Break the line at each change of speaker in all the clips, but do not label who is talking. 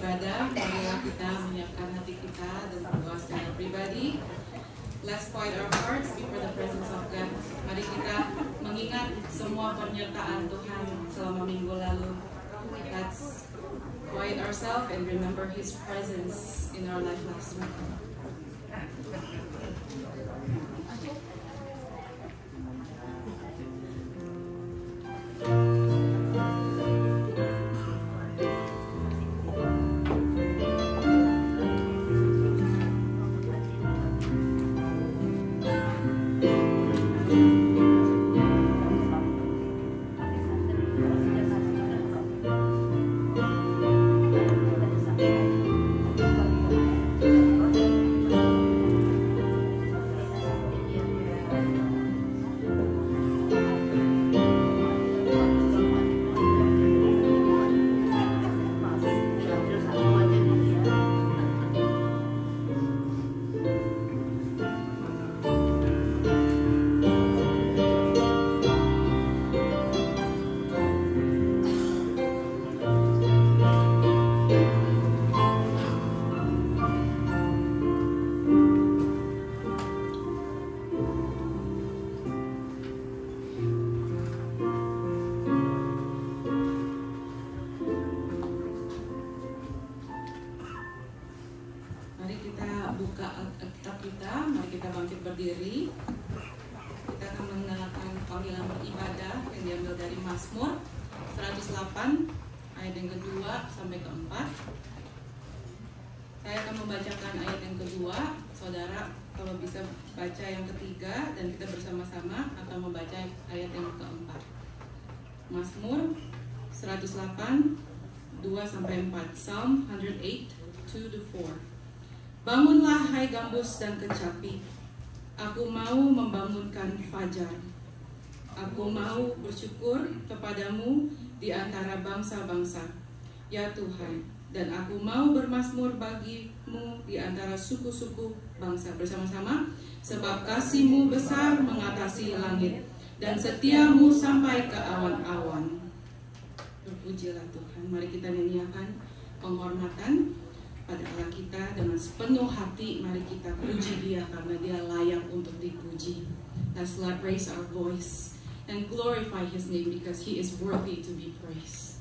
beribadah, marilah kita menyiapkan hati kita dan berdoa secara pribadi. Let's quiet our hearts before the presence of God. Mari kita mengingat semua penyertaan Tuhan selama minggu lalu. Let's quiet ourselves and remember His presence in our life last week. Berdiri, kita akan mendengarkan panggilan beribadah yang diambil dari Mazmur 108 ayat yang kedua sampai keempat. Saya akan membacakan ayat yang kedua, saudara kalau bisa baca yang ketiga dan kita bersama-sama akan membaca ayat yang keempat. Mazmur 108 2 sampai 4, Psalm 108 2-4. Bangunlah hai gambus dan kecapi, aku mau membangunkan fajar. Aku mau bersyukur kepadamu di antara bangsa-bangsa, ya Tuhan. Dan aku mau bermazmur bagimu di antara suku-suku bangsa. Bersama-sama, sebab kasih-Mu besar mengatasi langit, dan setia-Mu sampai ke awan-awan. Berpujilah Tuhan. Mari kita nyanyikan penghormatan pada Allah kita dengan sepenuh hati. Mari kita puji Dia karena Dia layak untuk dipuji. Let's raise our voice and glorify His name because He is worthy to be praised.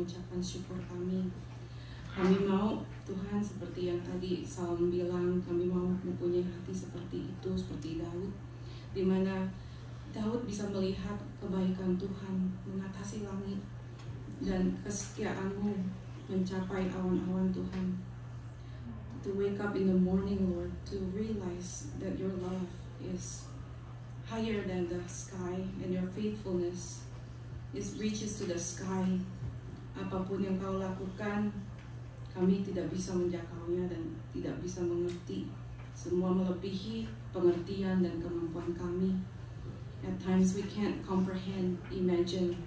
mengucapkan syukur kami. Kami mau Tuhan seperti yang tadi Psalm bilang, kami mau mempunyai hati seperti itu, seperti Daud, di mana Daud bisa melihat kebaikan Tuhan mengatasi langit dan kesetiaan-Mu mencapai awan-awan Tuhan. To wake up in the morning, Lord, to realize that your love is higher than the sky and your faithfulness reaches to the sky. Apapun yang Kau lakukan, kami tidak bisa menjangkaunya dan tidak bisa mengerti. Semua melebihi pengertian dan kemampuan kami. At times we can't comprehend, imagine,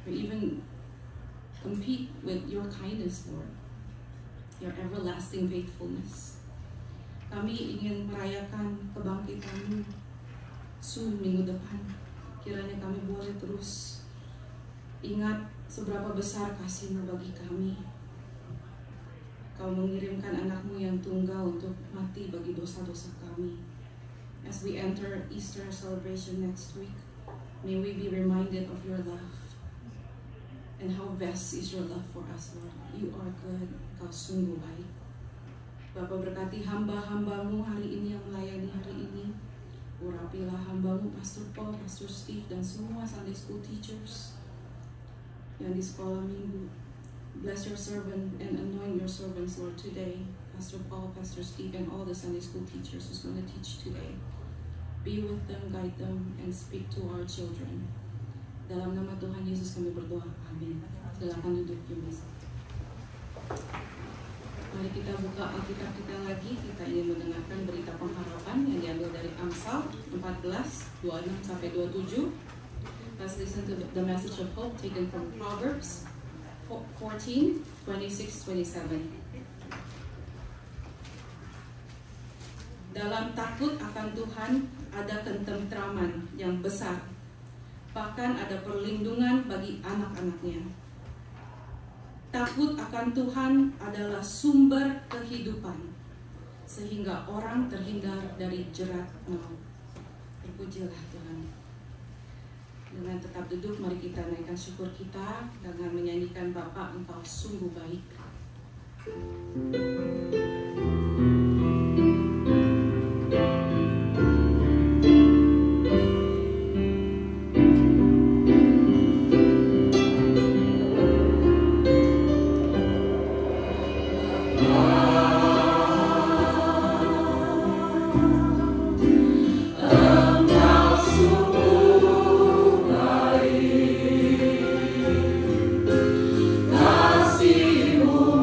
or even compete with your kindness, Lord. Your everlasting faithfulness. Kami ingin merayakan kebangkitan-Mu minggu depan. Kiranya kami boleh terus ingat seberapa besar kasih-Mu bagi kami. Kau mengirimkan anak-Mu yang tunggal untuk mati bagi dosa-dosa kami. As we enter Easter celebration next week, may we be reminded of your love. And how vast is your love for us, Lord. You are good, Kau sungguh baik. Bapa, berkati hamba-hamba-Mu hari ini yang melayani hari ini. Urapilah hamba-Mu, Pastor Paul, Pastor Steve, dan semua Sunday School teachers yang di sekolah minggu. Bless your servant and anoint your servants, Lord, today. Pastor Paul, Pastor Steve, and all the Sunday School teachers who's going to teach today. Be with them, guide them, and speak to our children. Dalam nama Tuhan Yesus kami berdoa. Amin. Silakan duduk, Yumis. Mari kita buka Alkitab kita lagi. Kita ingin mendengarkan berita pengharapan yang diambil dari Amsal 14, 26-27. Let's listen to the message of hope taken from Proverbs 14, 26-27. Dalam takut akan Tuhan ada ketentraman yang besar, bahkan ada perlindungan bagi anak-anaknya. Takut akan Tuhan adalah sumber kehidupan, sehingga orang terhindar dari jerat maut. Terpujilah Tuhan. Dengan tetap duduk, mari kita naikkan syukur kita dengan menyanyikan Bapa, Engkau sungguh baik.
Kasih-Mu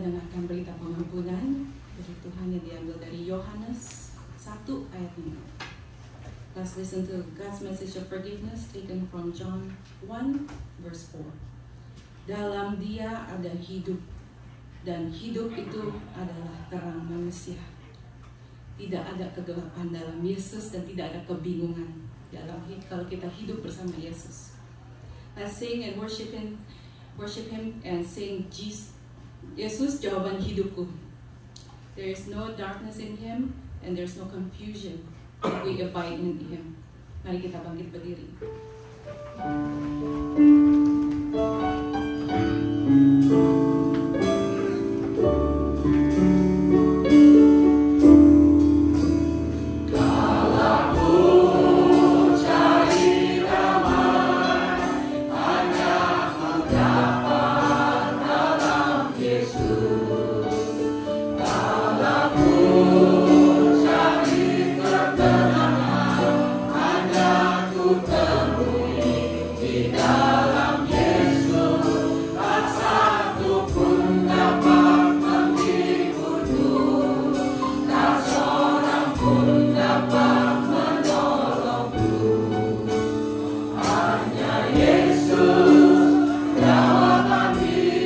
mendengarkan berita pengampunan dari Tuhan yang diambil dari Yohanes 1 ayat 5. Let's listen to God's message of forgiveness taken from John 1 verse 4. Dalam Dia ada hidup, dan hidup itu adalah terang manusia. Tidak ada kegelapan dalam Yesus dan tidak ada kebingungan kalau kita hidup bersama Yesus. Let's sing and worship Him and sing Jesus. Yesus jawaban hidupku. There is no darkness in Him and there's no confusion if we abide in Him. Mari kita bangkit berdiri.
Yesus, jawaban hidupku.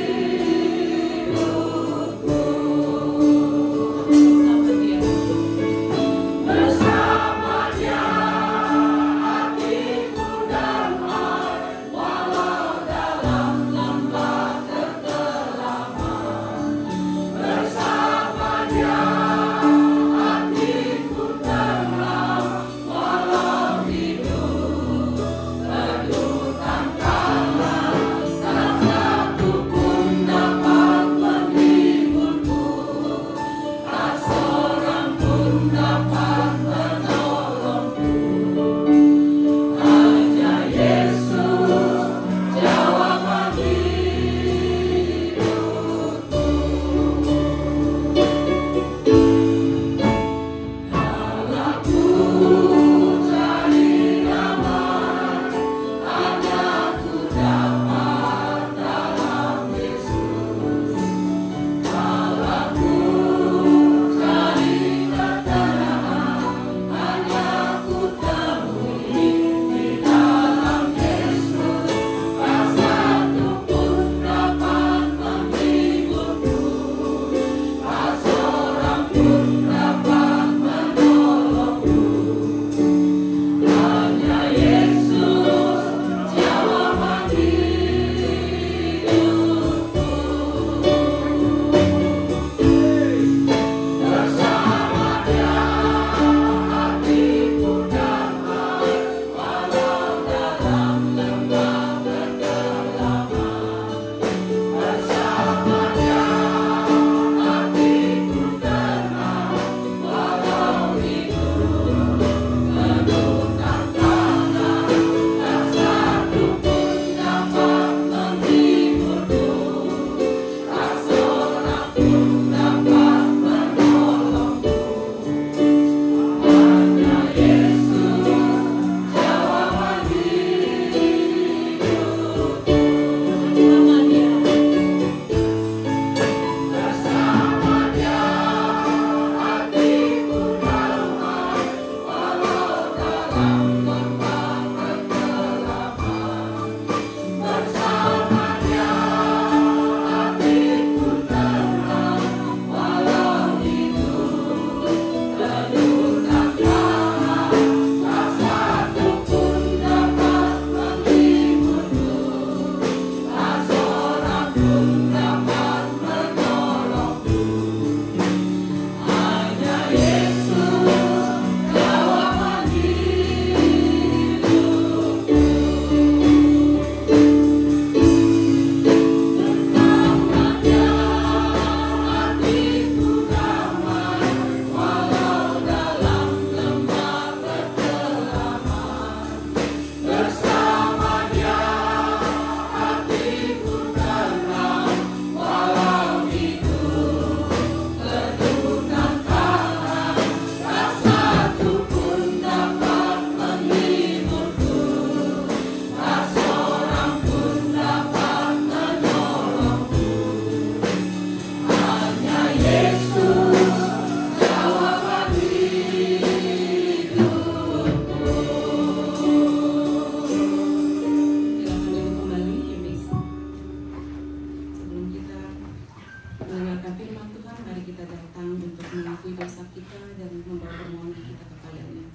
Tuhan, mari kita datang untuk mengakui dosa kita dan membawa permohonan kita kepada-Nya.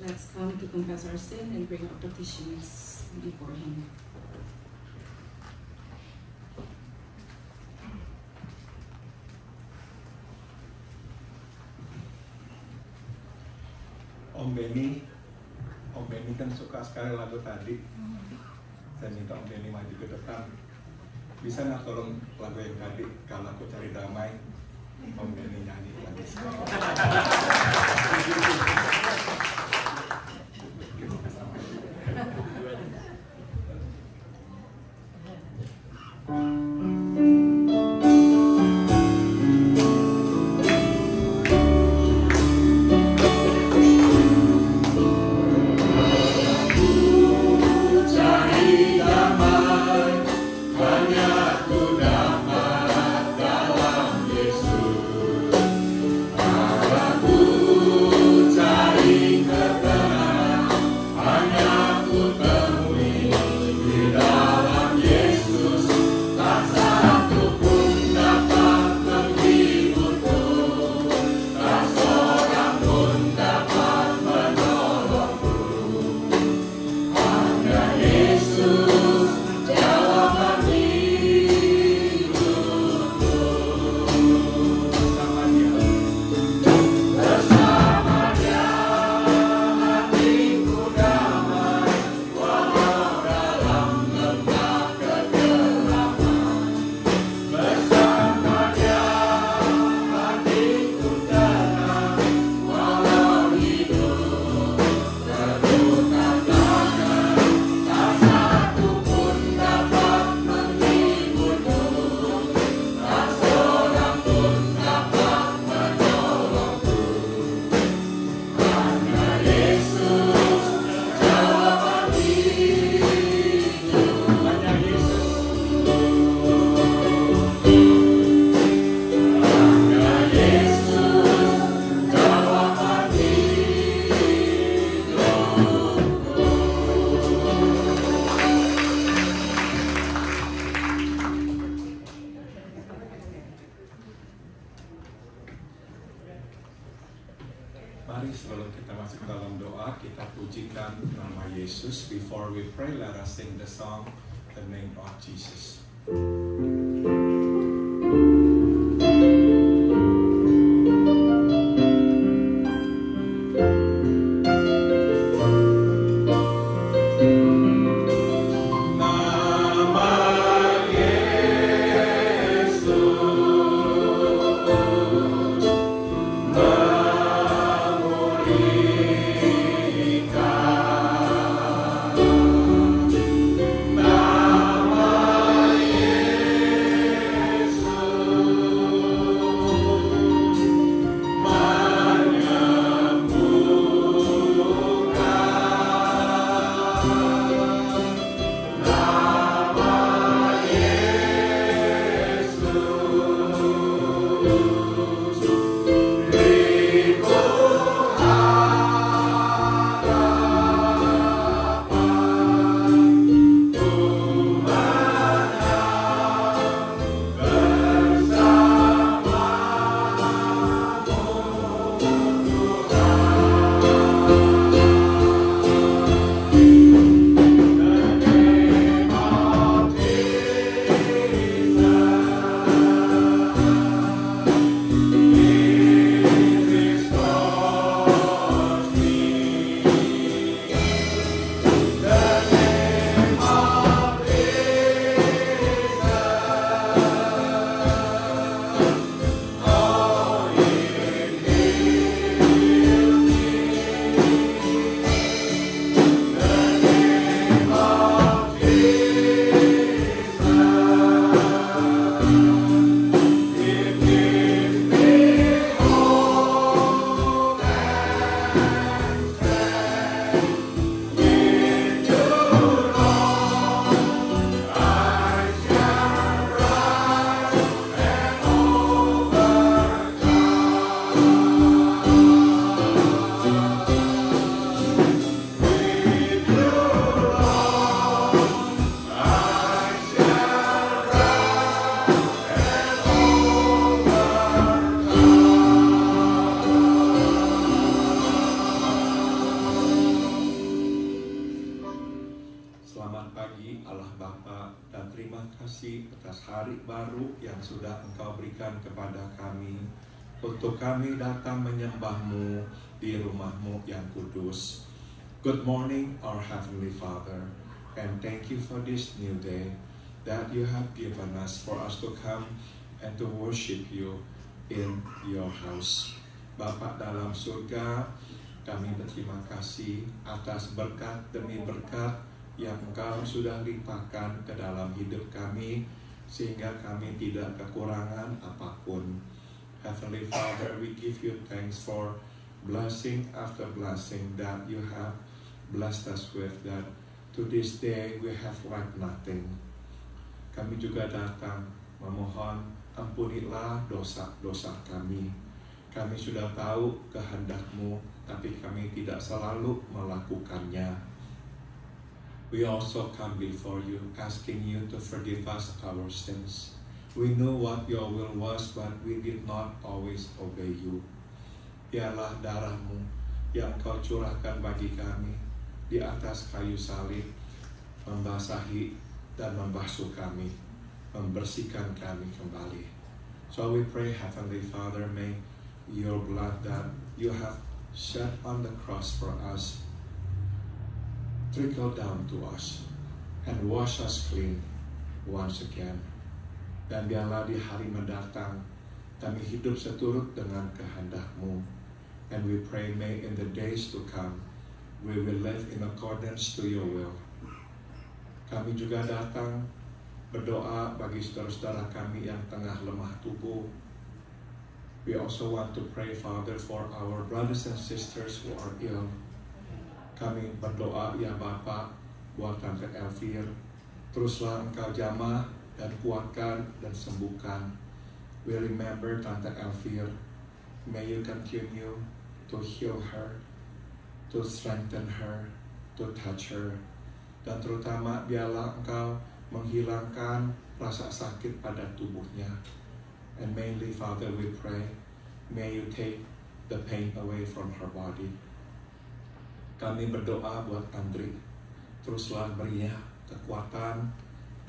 Let's come to confess our sin and bring our petitions before Him.
Om Benny kan suka sekali lagu tadi. Saya minta Om Benny maju ke depan. Bisa nggak tolong lagu yang tadi, Kalau Aku Cari Damai, Om Benny nyanyi lagi sekali. Mari sebelum kita masuk ke dalam doa, kita pujikan nama Yesus. Before we pray, let us sing the song, The Name of Jesus.
Nama
atas hari baru yang sudah Engkau berikan kepada kami, untuk kami datang menyembah-Mu di rumah-Mu yang kudus. Good morning, our Heavenly Father, and thank you for this new day that you have given us for us to come and to worship you in your house. Bapa dalam surga, kami berterima kasih atas berkat demi berkat yang Engkau sudah limpahkan ke dalam hidup kami, sehingga kami tidak kekurangan apapun. Heavenly Father, we give you thanks for blessing after blessing that you have blessed us with, that to this day we have lacked nothing. Kami juga datang memohon, ampunilah dosa-dosa kami. Kami sudah tahu kehendak-Mu, tapi kami tidak selalu melakukannya. We also come before you, asking you to forgive us our sins. We know what your will was, but we did not always obey you. Biarlah darah-Mu yang Kau curahkan bagi kami di atas kayu salib membasahi dan membasuh kami, membersihkan kami kembali. So we pray, Heavenly Father, may your blood that you have shed on the cross for us trickle down to us and wash us clean once again. Dan biarlah di hari mendatang kami hidup seturut dengan kehendak-Mu. And we pray, may in the days to come we will live in accordance to your will. Kami juga datang berdoa bagi saudara-saudara kami yang tengah lemah tubuh. We also want to pray, Father, for our brothers and sisters who are ill. Kami berdoa, ya Bapa, buat Tante Elvir. Teruslah Engkau jamah dan kuatkan dan sembuhkan. We remember Tante Elvir. May you continue to heal her, to strengthen her, to touch her. Dan terutama biarlah Engkau menghilangkan rasa sakit pada tubuhnya. And mainly, Father, we pray, may you take the pain away from her body. Kami berdoa buat Andri. Teruslah berinya kekuatan,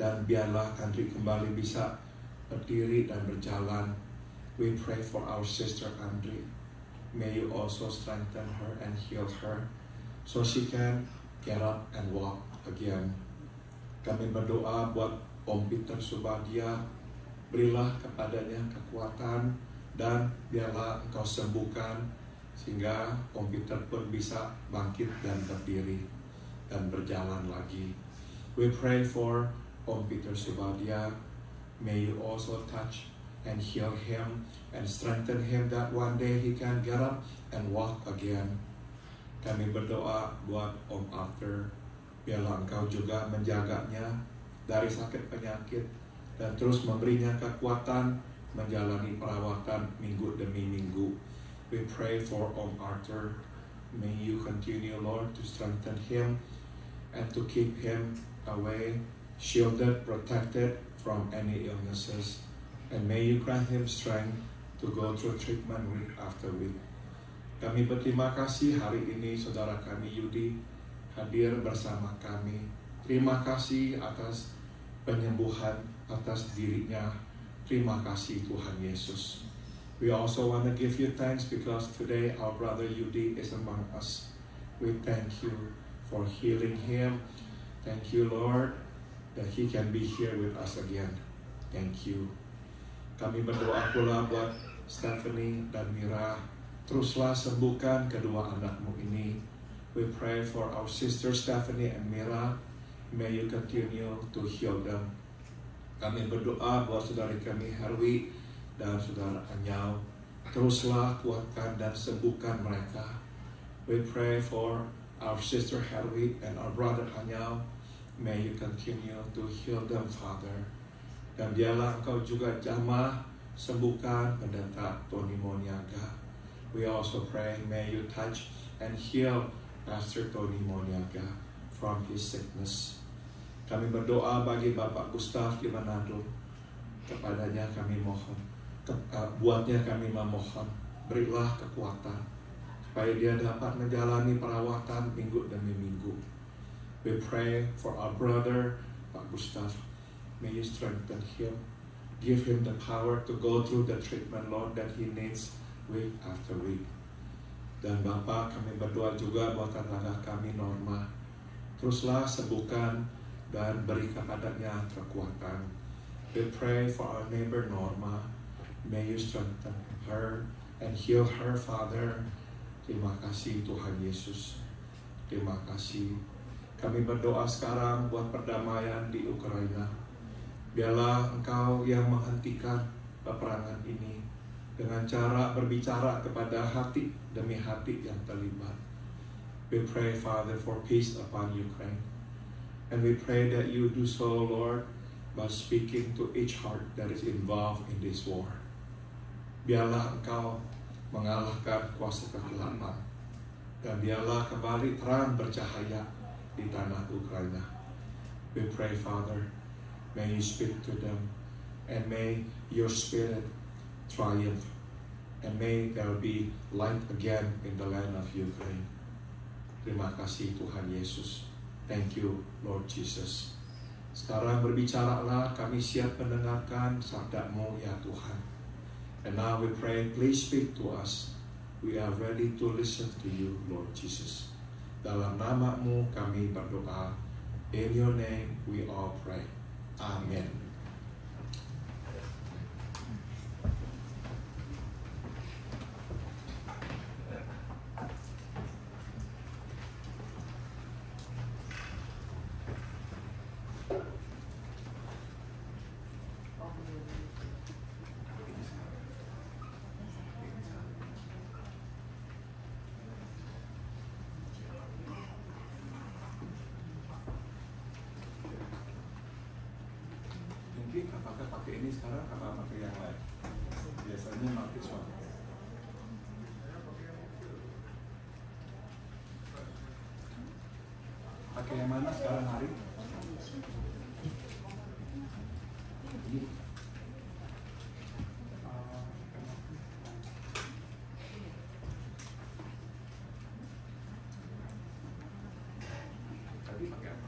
dan biarlah Andri kembali bisa berdiri dan berjalan. We pray for our sister Andri. May you also strengthen her and heal her, so she can get up and walk again. Kami berdoa buat Om Peter Subadia. Berilah kepadanya kekuatan, dan biarlah Engkau sembuhkan, sehingga Om Peter pun bisa bangkit dan berdiri dan berjalan lagi. We pray for Om Peter Subadia. May you also touch and heal him and strengthen him, that one day he can get up and walk again. Kami berdoa buat Om Arthur. Biarlah Engkau juga menjaganya dari sakit penyakit dan terus memberinya kekuatan menjalani perawatan minggu demi minggu. We pray for Om Arthur. May you continue, Lord, to strengthen him and to keep him away, shielded, protected from any illnesses. And may you grant him strength to go through treatment week after week. Kami berterima kasih hari ini saudara kami Yudi hadir bersama kami. Terima kasih atas penyembuhan atas dirinya. Terima kasih Tuhan Yesus. We also want to give you thanks because today our brother Yudi is among us. We thank you for healing him. Thank you, Lord, that he can be here with us again. Thank you. Kami berdoa pula buat Stephanie dan Mira. Teruslah sembuhkan kedua anakmu ini. We pray for our sister Stephanie and Mira. May you continue to heal them. Kami berdoa buat saudari kami Herwi dan saudara Anyau. Teruslah kuatkan dan sembuhkan mereka. We pray for our sister Herwi and our brother Anyau. May you continue to heal them, Father. Dan biarlah Engkau juga jamah sembuhkan pendeta Tony Moniaga. We also pray, may you touch and heal Pastor Tony Moniaga from his sickness. Kami berdoa bagi Bapak Gustav di Manado. Kepadanya kami mohon, buatnya kami memohon, berilah kekuatan supaya dia dapat menjalani perawatan minggu demi minggu. We pray for our brother Pak Gustav. May you strengthen him. Give him the power to go through the treatment, Lord, that he needs week after week. Dan Bapa, kami berdoa juga buat tetangga kami Norma. Teruslah sembuhkan dan beri kepadanya kekuatan. We pray for our neighbor Norma. May you strengthen her and heal her, Father. Terima kasih Tuhan Yesus. Terima kasih. Kami berdoa sekarang buat perdamaian di Ukraina. Biarlah Engkau yang menghentikan peperangan ini dengan cara berbicara kepada hati demi hati yang terlibat. We pray, Father, for peace upon Ukraine. And we pray that you do so, Lord, by speaking to each heart that is involved in this war. Biarlah Engkau mengalahkan kuasa kegelapan. Dan biarlah kembali terang bercahaya di tanah Ukraina. We pray, Father, may you speak to them. And may your spirit triumph. And may there be light again in the land of Ukraine. Terima kasih Tuhan Yesus. Thank you, Lord Jesus. Sekarang berbicaralah, kami siap mendengarkan sabda-Mu ya Tuhan. And now we pray, please speak to us. We are ready to listen to you, Lord Jesus. Dalam nama-Mu kami berdoa. In your name we all pray. Amen. Apakah pakai ini sekarang atau pakai yang lain? Biasanya pakai suatu. Pakai yang mana sekarang hari? Ini. Tadi pakai apa?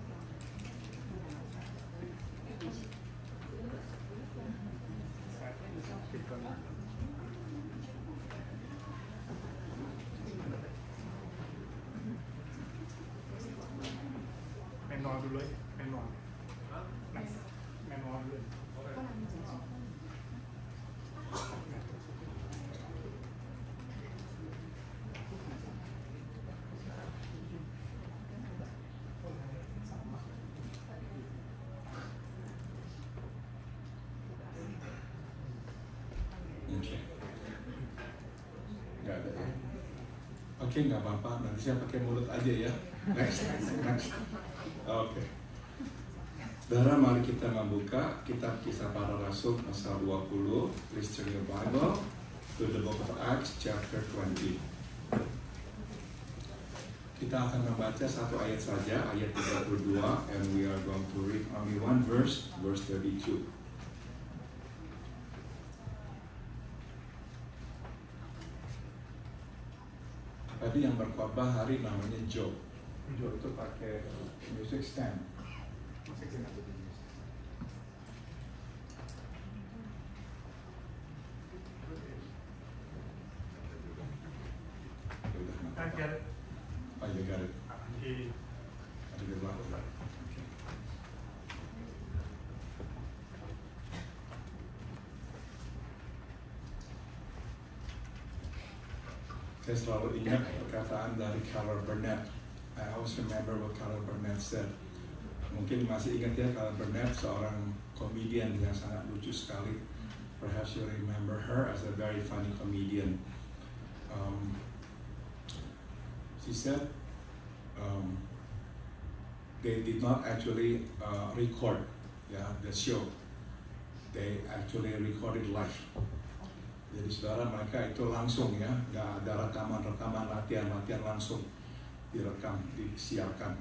Manual dulu ya, manual. Manual dulu.
Oke, nggak apa-apa. Nanti saya pakai mulut aja ya. Next. Oke. Saudara, mari kita membuka kitab Kisah Para Rasul pasal 20. Please turn your Bible to the book of Acts chapter 20. Kita akan membaca satu ayat saja, ayat 32, and we are going to read only one verse, verse 32. Tadi yang berkhotbah hari namanya Joe. Joe itu pakai music stand.
I get it.
Oh, you got it.
Okay.
Ada di belakang. Okay. Saya selalu ingat perkataan dari Carol Burnett. I always remember what Carol Burnett said. Mungkin masih ingat ya, Carol Burnett seorang komedian yang sangat lucu sekali. Perhaps you remember her as a very funny comedian. She said they did not actually record the show. They actually recorded live. Jadi saudara, mereka itu langsung ya, nggak ada rekaman latihan langsung direkam, disiarkan.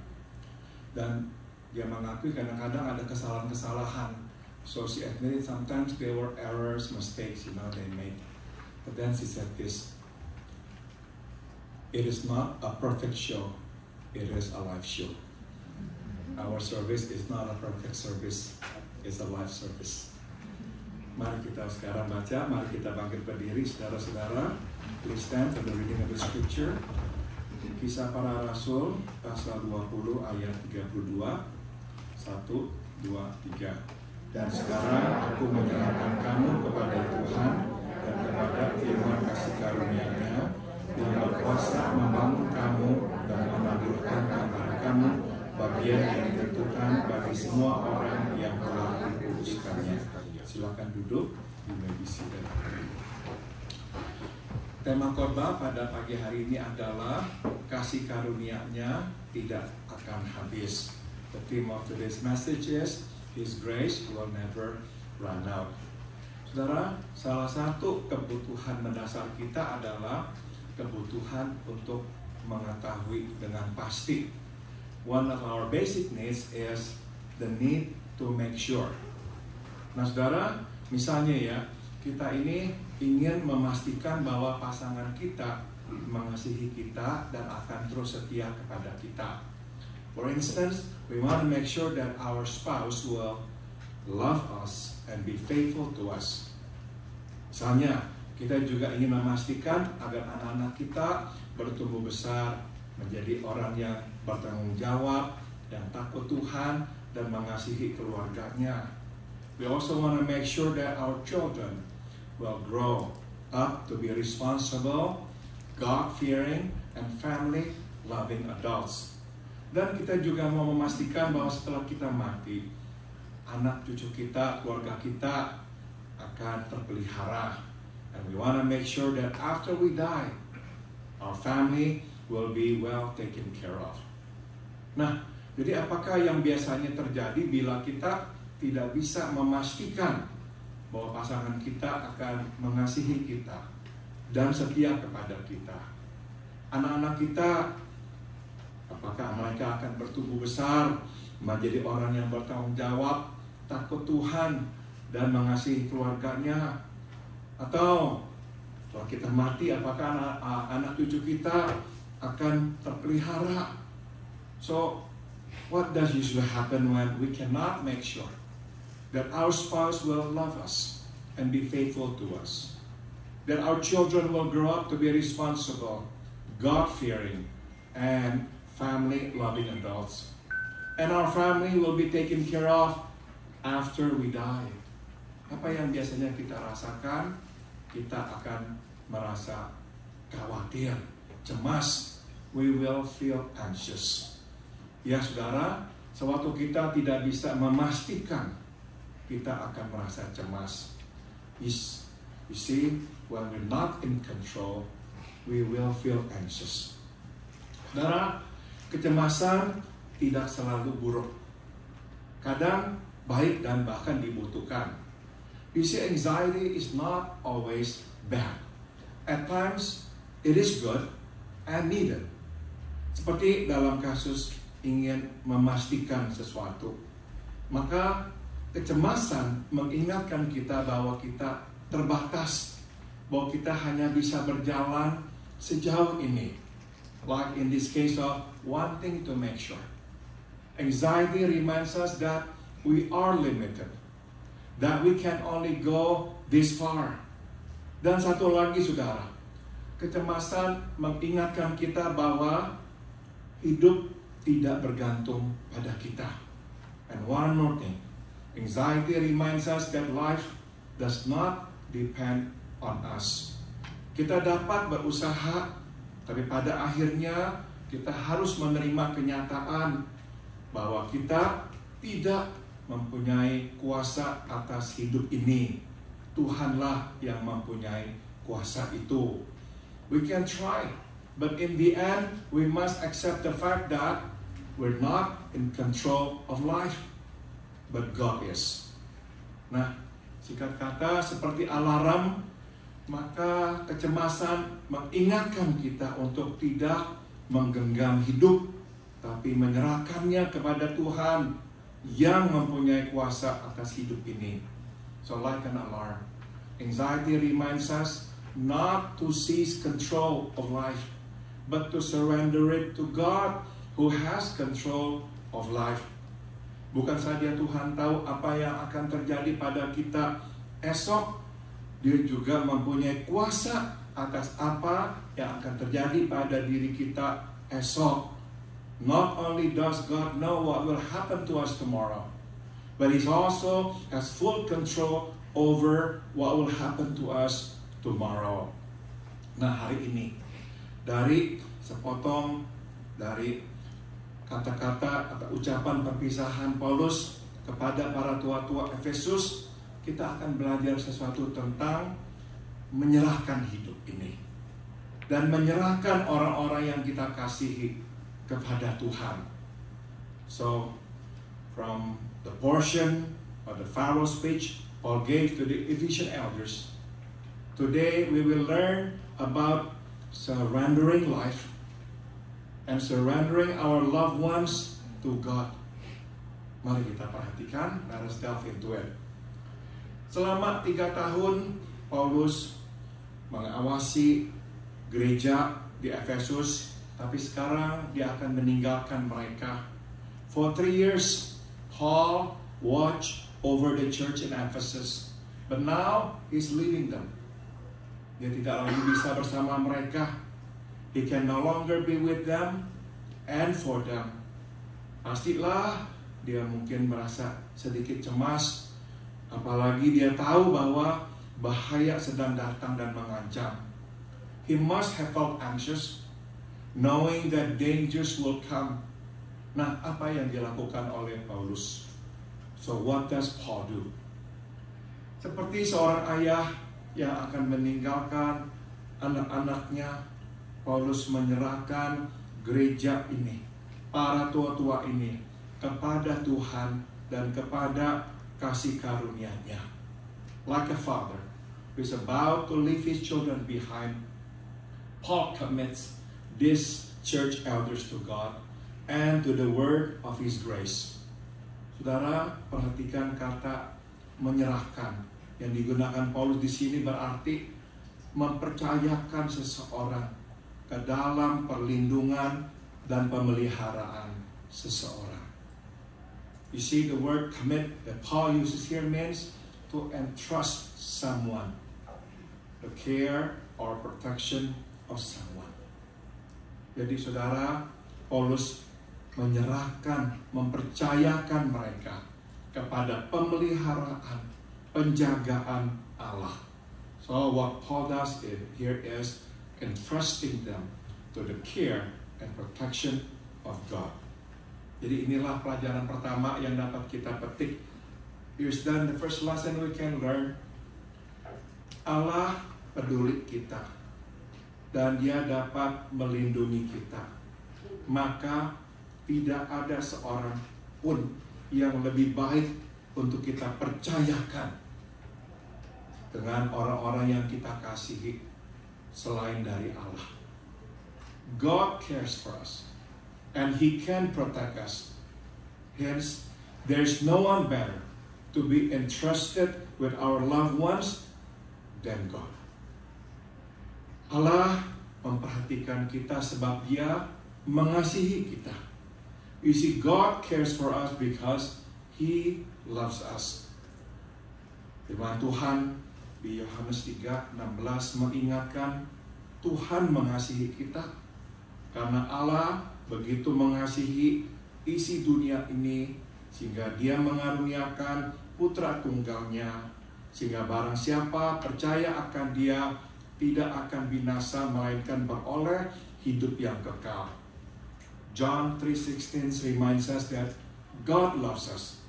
Dan dia mengakui kadang-kadang ada kesalahan. So she admitted sometimes there were errors, mistakes, they made. But then she said this: it is not a perfect show, it is a live show. Our service is not a perfect service, is a life service. Mari kita sekarang baca, mari kita bangkit berdiri, saudara-saudara. Please stand for the reading of the scripture. Kisah Para Rasul pasal 20 ayat 32. 1, 2, 3. Dan sekarang aku menyerahkan kamu kepada Tuhan dan kepada firman kasih karunia-Nya yang berkuasa membangun kamu dan menaburkan kepada kamu bagian yang ditentukan bagi semua orang yang telah dikuduskannya. Silakan duduk, you may be seated. Tema khotbah pada pagi hari ini adalah kasih karunia-Nya tidak akan habis. The theme of today's message is His grace will never run out. Saudara, salah satu kebutuhan mendasar kita adalah kebutuhan untuk mengetahui dengan pasti. One of our basic needs is the need to make sure. Nah saudara, misalnya ya, kita ini ingin memastikan bahwa pasangan kita mengasihi kita dan akan terus setia kepada kita. For instance, we want to make sure that our spouse will love us and be faithful to us. Misalnya, kita juga ingin memastikan agar anak-anak kita bertumbuh besar, menjadi orang yang bertanggung jawab, yang takut Tuhan, dan mengasihi keluarganya. We also want to make sure that our children will grow up to be responsible, God-fearing, and family-loving adults. Dan kita juga mau memastikan bahwa setelah kita mati, anak cucu kita, keluarga kita akan terpelihara. And we want to make sure that after we die, our family will be well taken care of. Nah, jadi apakah yang biasanya terjadi bila kita tidak bisa memastikan bahwa pasangan kita akan mengasihi kita dan setia kepada kita? Anak-anak kita, apakah mereka akan bertumbuh besar menjadi orang yang bertanggung jawab, takut Tuhan, dan mengasihi keluarganya? Atau setelah kita mati, apakah anak cucu kita akan terpelihara? So, what does usually happen when we cannot make sure that our spouse will love us and be faithful to us? That our children will grow up to be responsible, God-fearing, and family-loving adults. And our family will be taken care of after we die. Apa yang biasanya kita rasakan? Kita akan merasa khawatir, cemas. We will feel anxious. Ya saudara, sewaktu kita tidak bisa memastikan, kita akan merasa cemas. You see, when we're not in control, we will feel anxious. Saudara, kecemasan tidak selalu buruk. Kadang baik dan bahkan dibutuhkan. You see, anxiety is not always bad. At times, it is good and needed. Seperti dalam kasus ingin memastikan sesuatu, maka kecemasan mengingatkan kita bahwa kita terbatas, bahwa kita hanya bisa berjalan sejauh ini. Like in this case of wanting to make sure. Anxiety reminds us that we are limited, that we can only go this far. Dan satu lagi saudara, kecemasan mengingatkan kita bahwa hidup tidak bergantung pada kita. And one more thing, anxiety reminds us that life does not depend on us. Kita dapat berusaha, tapi pada akhirnya kita harus menerima kenyataan bahwa kita tidak mempunyai kuasa atas hidup ini. Tuhanlah yang mempunyai kuasa itu. We can try, but in the end, we must accept the fact that we're not in control of life, but God is. Nah, singkat kata seperti alarm, maka kecemasan mengingatkan kita untuk tidak menggenggam hidup, tapi menyerahkannya kepada Tuhan yang mempunyai kuasa atas hidup ini. So like an alarm, anxiety reminds us not to seize control of life, but to surrender it to God who has control of life. Bukan saja Tuhan tahu apa yang akan terjadi pada kita esok, Dia juga mempunyai kuasa atas apa yang akan terjadi pada diri kita esok. Not only does God know what will happen to us tomorrow, but He also has full control over what will happen to us tomorrow. Nah, hari ini dari sepotong dari kata-kata atau ucapan perpisahan Paulus kepada para tua-tua Efesus, kita akan belajar sesuatu tentang menyerahkan hidup ini dan menyerahkan orang-orang yang kita kasihi kepada Tuhan. So, from the portion of the Pharaoh speech Paul gave to the Ephesian elders, today we will learn about surrendering life and surrendering our loved ones to God. Mari kita perhatikan, let us delve into it. Selama 3 tahun, Paulus mengawasi gereja di Efesus, tapi sekarang dia akan meninggalkan mereka. For 3 years, Paul watched over the church in Ephesus, but now he's leaving them. Dia tidak lagi bisa bersama mereka. He can no longer be with them and for them. Pastilah dia mungkin merasa sedikit cemas, apalagi dia tahu bahwa bahaya sedang datang dan mengancam. He must have felt anxious, knowing that dangers will come. Nah, apa yang dilakukan oleh Paulus? So what does Paul do? Seperti seorang ayah yang akan meninggalkan anak-anaknya, Paulus menyerahkan gereja ini, para tua-tua ini, kepada Tuhan dan kepada kasih karunia-Nya. Like a father who is about to leave his children behind, Paul commits these church elders to God and to the word of His grace. Saudara, perhatikan kata menyerahkan yang digunakan Paulus di sini berarti mempercayakan seseorang ke dalam perlindungan dan pemeliharaan seseorang. You see, the word commit that Paul uses here means to entrust someone, the care or protection of someone. Jadi saudara, Paulus menyerahkan, mempercayakan mereka kepada pemeliharaan, penjagaan Allah. So what Paul does here is entrusting them to the care and protection of God. Jadi inilah pelajaran pertama yang dapat kita petik. Here's then the first lesson we can learn. Allah peduli kita dan Dia dapat melindungi kita. Maka tidak ada seorang pun yang lebih baik untuk kita percayakan dengan orang-orang yang kita kasihi selain dari Allah. God cares for us and He can protect us. Hence, there's no one better to be entrusted with our loved ones than God. Allah memperhatikan kita sebab Dia mengasihi kita. You see, God cares for us because He loves us. Firman Tuhan di Yohanes 3:16 mengingatkan Tuhan mengasihi kita karena Allah begitu mengasihi isi dunia ini sehingga Dia mengaruniakan putra tunggalnya sehingga barang siapa percaya akan Dia tidak akan binasa melainkan beroleh hidup yang kekal. John 3:16 reminds us that God loves us.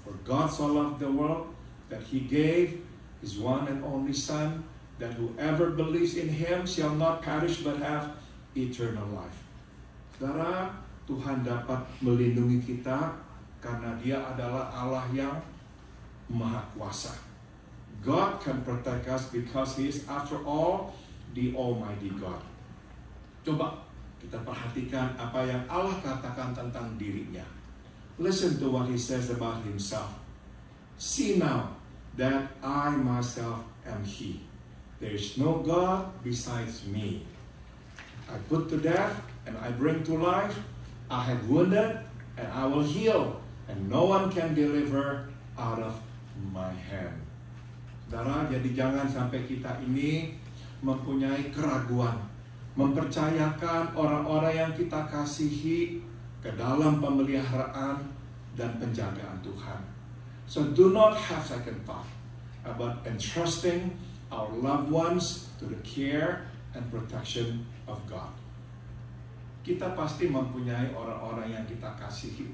For God so loved the world that He gave His one and only Son, that whoever believes in Him shall not perish but have eternal life. Saudara, Tuhan dapat melindungi kita karena Dia adalah Allah yang Maha Kuasa. God can protect us because He is after all the Almighty God. Coba kita perhatikan apa yang Allah katakan tentang dirinya. Listen to what He says about Himself. See now that I myself am He. There is no God besides me. I put to death and I bring to life. I have wounded and I will heal. and no one can deliver out of my hand. Saudara, jadi jangan sampai kita ini mempunyai keraguan, mempercayakan orang-orang yang kita kasihi ke dalam pemeliharaan dan penjagaan Tuhan. So do not have second thought about entrusting our loved ones to the care and protection of God. Kita pasti mempunyai orang-orang yang kita kasihi.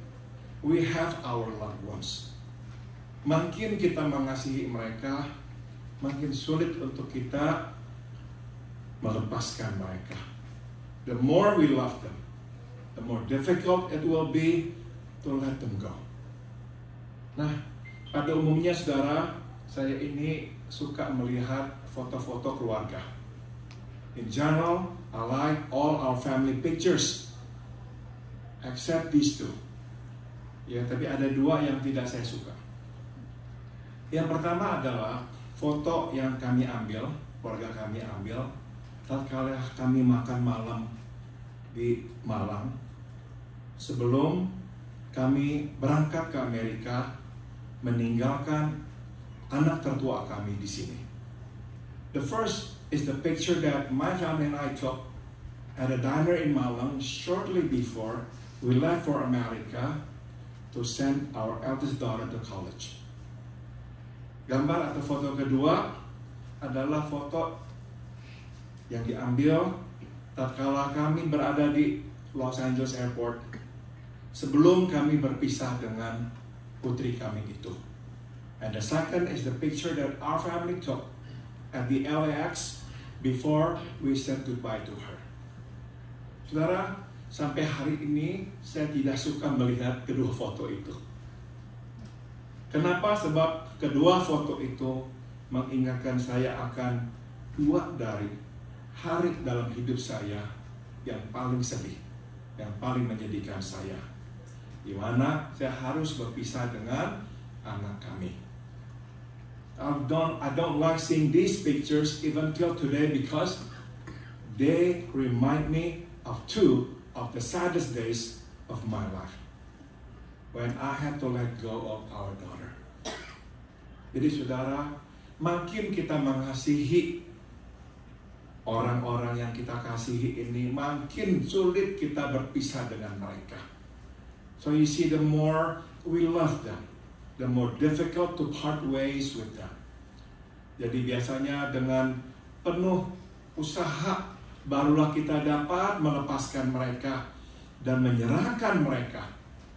We have our loved ones. Makin kita mengasihi mereka, makin sulit untuk kita melepaskan mereka. The more we love them, the more difficult it will be to let them go. Nah, pada umumnya saudara, saya ini suka melihat foto-foto keluarga. In general, I like all our family pictures, except these two. Ya, tapi ada dua yang tidak saya suka. Yang pertama adalah foto yang kami ambil, keluarga kami ambil, tatkala kami makan malam di Malang, sebelum kami berangkat ke Amerika, meninggalkan anak tertua kami di sini. The first is the picture that my family and I took at a diner in Malang shortly before we left for America to send our eldest daughter to college. Gambar atau foto kedua adalah foto yang diambil tatkala kami berada di Los Angeles Airport sebelum kami berpisah dengan putri kami itu. And the second is the picture that our family took at the LAX before we said goodbye to her. Saudara, sampai hari ini saya tidak suka melihat kedua foto itu. Kenapa? Sebab kedua foto itu mengingatkan saya akan dua dari hari dalam hidup saya yang paling sedih, yang paling menyedihkan saya, di mana saya harus berpisah dengan anak kami. I don't like seeing these pictures even till today because they remind me of two of the saddest days of my life when I had to let go of our daughter. Jadi saudara, makin kita mengasihi orang-orang yang kita kasihi ini, makin sulit kita berpisah dengan mereka. So you see, the more we love them, the more difficult to part ways with them. Jadi biasanya dengan penuh usaha barulah kita dapat melepaskan mereka dan menyerahkan mereka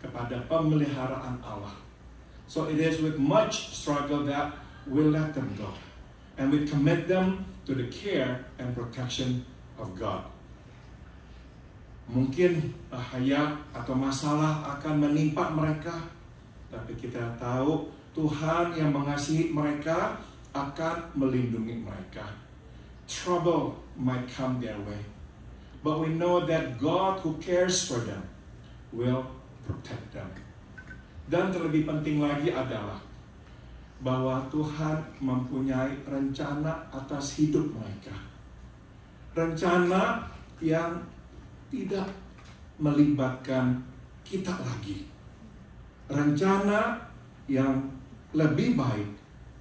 kepada pemeliharaan Allah. So it is with much struggle that we let them go, and we commit them to the care and protection of God. Mungkin bahaya atau masalah akan menimpa mereka, tapi kita tahu Tuhan yang mengasihi mereka akan melindungi mereka. Trouble might come their way, but we know that God who cares for them will protect them. Dan terlebih penting lagi adalah bahwa Tuhan mempunyai rencana atas hidup mereka. Rencana yang tidak melibatkan kita lagi. Rencana yang lebih baik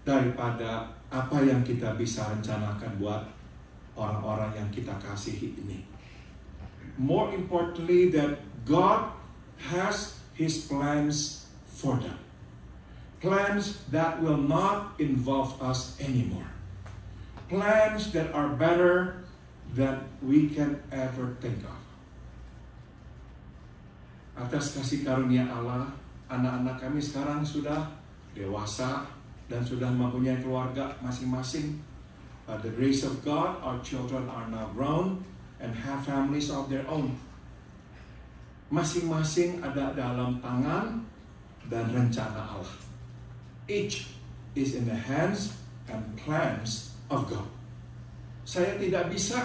daripada apa yang kita bisa rencanakan buat orang-orang yang kita kasihi ini. More importantly, that God has His plans for them. Plans that will not involve us anymore. Plans that are better than we can ever think of. Atas kasih karunia Allah, anak-anak kami sekarang sudah dewasa dan sudah mempunyai keluarga masing-masing. By the grace of God, our children are now grown and have families of their own. Masing-masing ada dalam tangan dan rencana Allah. Each is in the hands and plans of God. Saya tidak bisa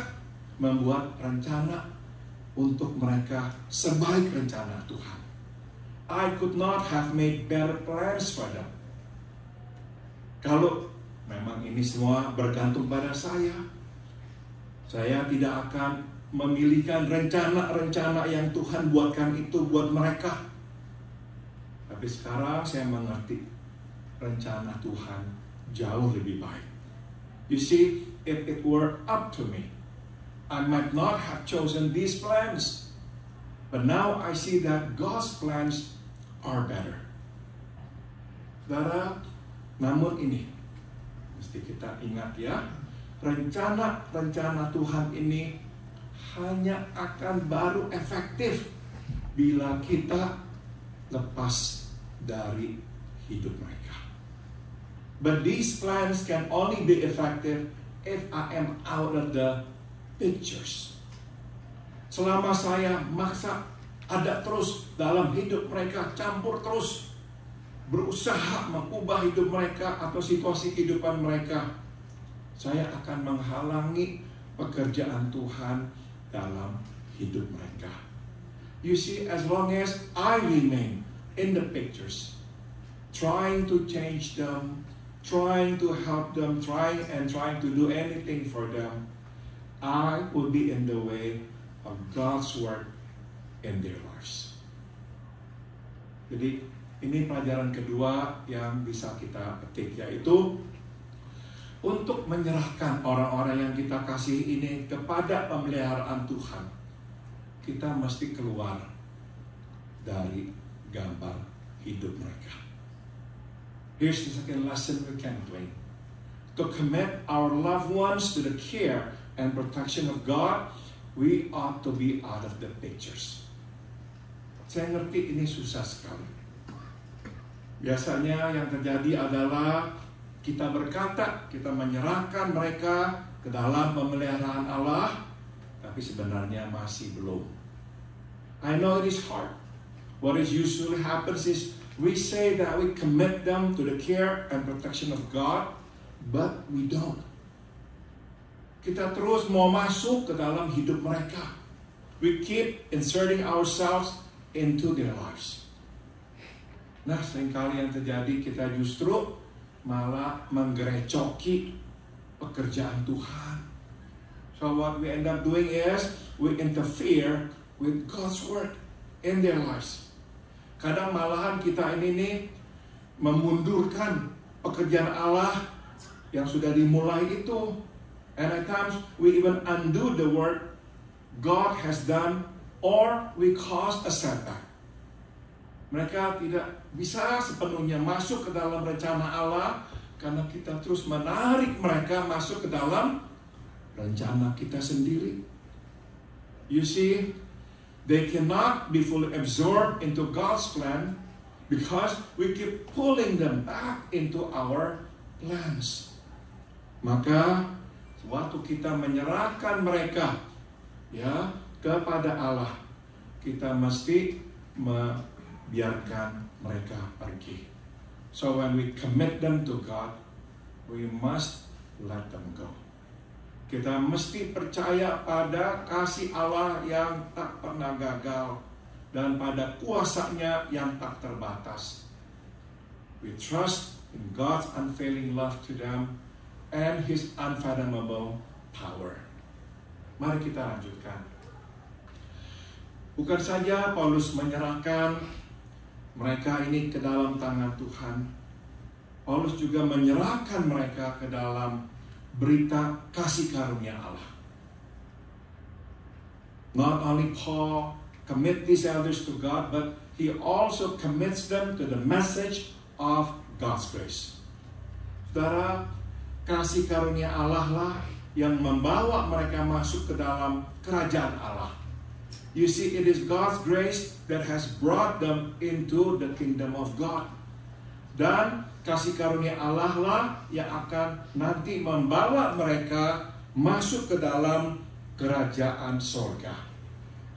membuat rencana untuk mereka sebaik rencana Tuhan. I could not have made better plans for them. Kalau memang ini semua bergantung pada saya tidak akan memiliki rencana-rencana yang Tuhan buatkan itu buat mereka. Tapi sekarang saya mengerti rencana Tuhan jauh lebih baik. You see, if it were up to me, I might not have chosen these plans. But now I see that God's plans are better. Saudara, namun ini mesti kita ingat ya, rencana-rencana Tuhan ini hanya akan baru efektif bila kita lepas dari hidup mereka. But these plans can only be effective if I am out of the pictures. Selama saya maksa ada terus dalam hidup mereka, campur terus, berusaha mengubah hidup mereka atau situasi kehidupan mereka, saya akan menghalangi pekerjaan Tuhan dalam hidup mereka. You see, as long as I remain in the pictures, trying to change them, trying to help them, trying to do anything for them, I will be in the way of God's work in their lives. Jadi ini pelajaran kedua yang bisa kita petik, yaitu untuk menyerahkan orang-orang yang kita kasih ini kepada pemeliharaan Tuhan, kita mesti keluar dari gambar hidup mereka. Here's the second lesson we can glean. To commit our loved ones to the care and protection of God, we ought to be out of the pictures. Saya ngerti ini susah sekali. Biasanya yang terjadi adalah kita berkata, kita menyerahkan mereka ke dalam pemeliharaan Allah, tapi sebenarnya masih belum. I know it is hard. What is usually happens is we say that we commit them to the care and protection of God, but we don't. Kita terus mau masuk ke dalam hidup mereka. We keep inserting ourselves into their lives. Nah, seringkali yang terjadi kita justru malah menggerecoki pekerjaan Tuhan. So what we end up doing is we interfere with God's work in their lives. Kadang malahan kita ini memundurkan pekerjaan Allah yang sudah dimulai itu. And at times we even undo the work God has done, or we cause a setback. Mereka tidak bisa sepenuhnya masuk ke dalam rencana Allah karena kita terus menarik mereka masuk ke dalam rencana kita sendiri. You see, they cannot be fully absorbed into God's plan because we keep pulling them back into our plans. Maka waktu kita menyerahkan mereka ya kepada Allah, kita mesti membiarkan mereka pergi. So when we commit them to God, we must let them go. Kita mesti percaya pada kasih Allah yang tak pernah gagal dan pada kuasanya yang tak terbatas. We trust in God's unfailing love to them and His unfathomable power. Mari kita lanjutkan. Bukan saja Paulus menyerahkan mereka ini ke dalam tangan Tuhan, Paulus juga menyerahkan mereka ke dalam berita kasih karunia Allah. Not only Paul commit these elders to God, but he also commits them to the message of God's grace. Saudara, kasih karunia Allah lah yang membawa mereka masuk ke dalam kerajaan Allah. You see, it is God's grace that has brought them into the kingdom of God. Dan kasih karunia Allah lah yang akan nanti membawa mereka masuk ke dalam kerajaan sorga.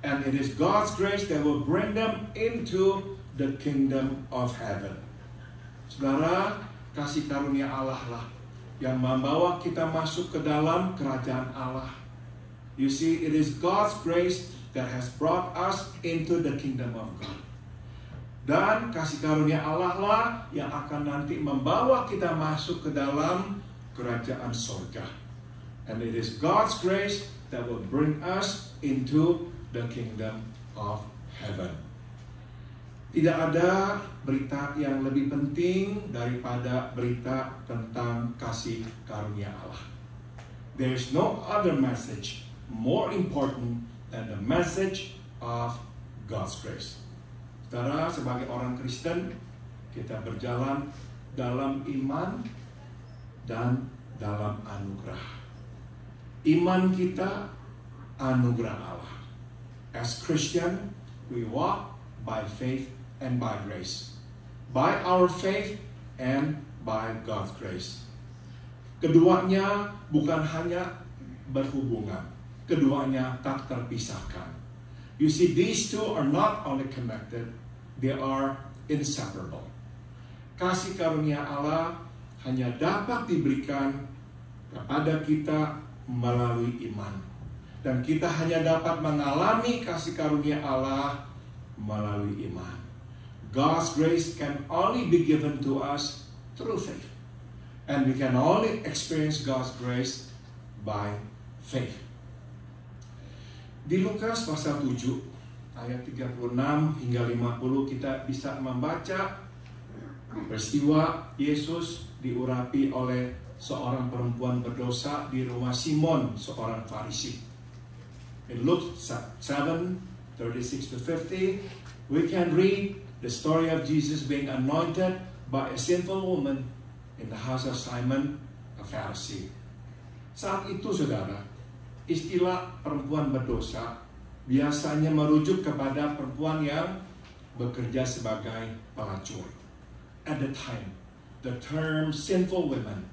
And it is God's grace that will bring them into the kingdom of heaven. Saudara, kasih karunia Allah lah yang membawa kita masuk ke dalam kerajaan Allah. You see, it is God's grace that has brought us into the kingdom of God. Dan kasih karunia Allah lah yang akan nanti membawa kita masuk ke dalam kerajaan sorga. And it is God's grace that will bring us into the kingdom of heaven. Tidak ada berita yang lebih penting daripada berita tentang kasih karunia Allah. There is no other message more important than the message of God's grace. Saudara, sebagai orang Kristen, kita berjalan dalam iman dan dalam anugerah. Iman kita anugerah Allah. As Christian, we walk by faith and by grace. By our faith and by God's grace. Keduanya bukan hanya berhubungan, keduanya tak terpisahkan. You see, these two are not only connected, they are inseparable. Kasih karunia Allah hanya dapat diberikan kepada kita melalui iman. Dan kita hanya dapat mengalami kasih karunia Allah melalui iman. God's grace can only be given to us through faith. And we can only experience God's grace by faith. Di Lukas pasal 7 ayat 36 hingga 50 kita bisa membaca peristiwa Yesus diurapi oleh seorang perempuan berdosa di rumah Simon, seorang Farisi. In Luke 7:36-50, we can read the story of Jesus being anointed by a sinful woman in the house of Simon, a Pharisee. Saat itu, saudara, istilah perempuan berdosa biasanya merujuk kepada perempuan yang bekerja sebagai pelacur. At the time, the term sinful women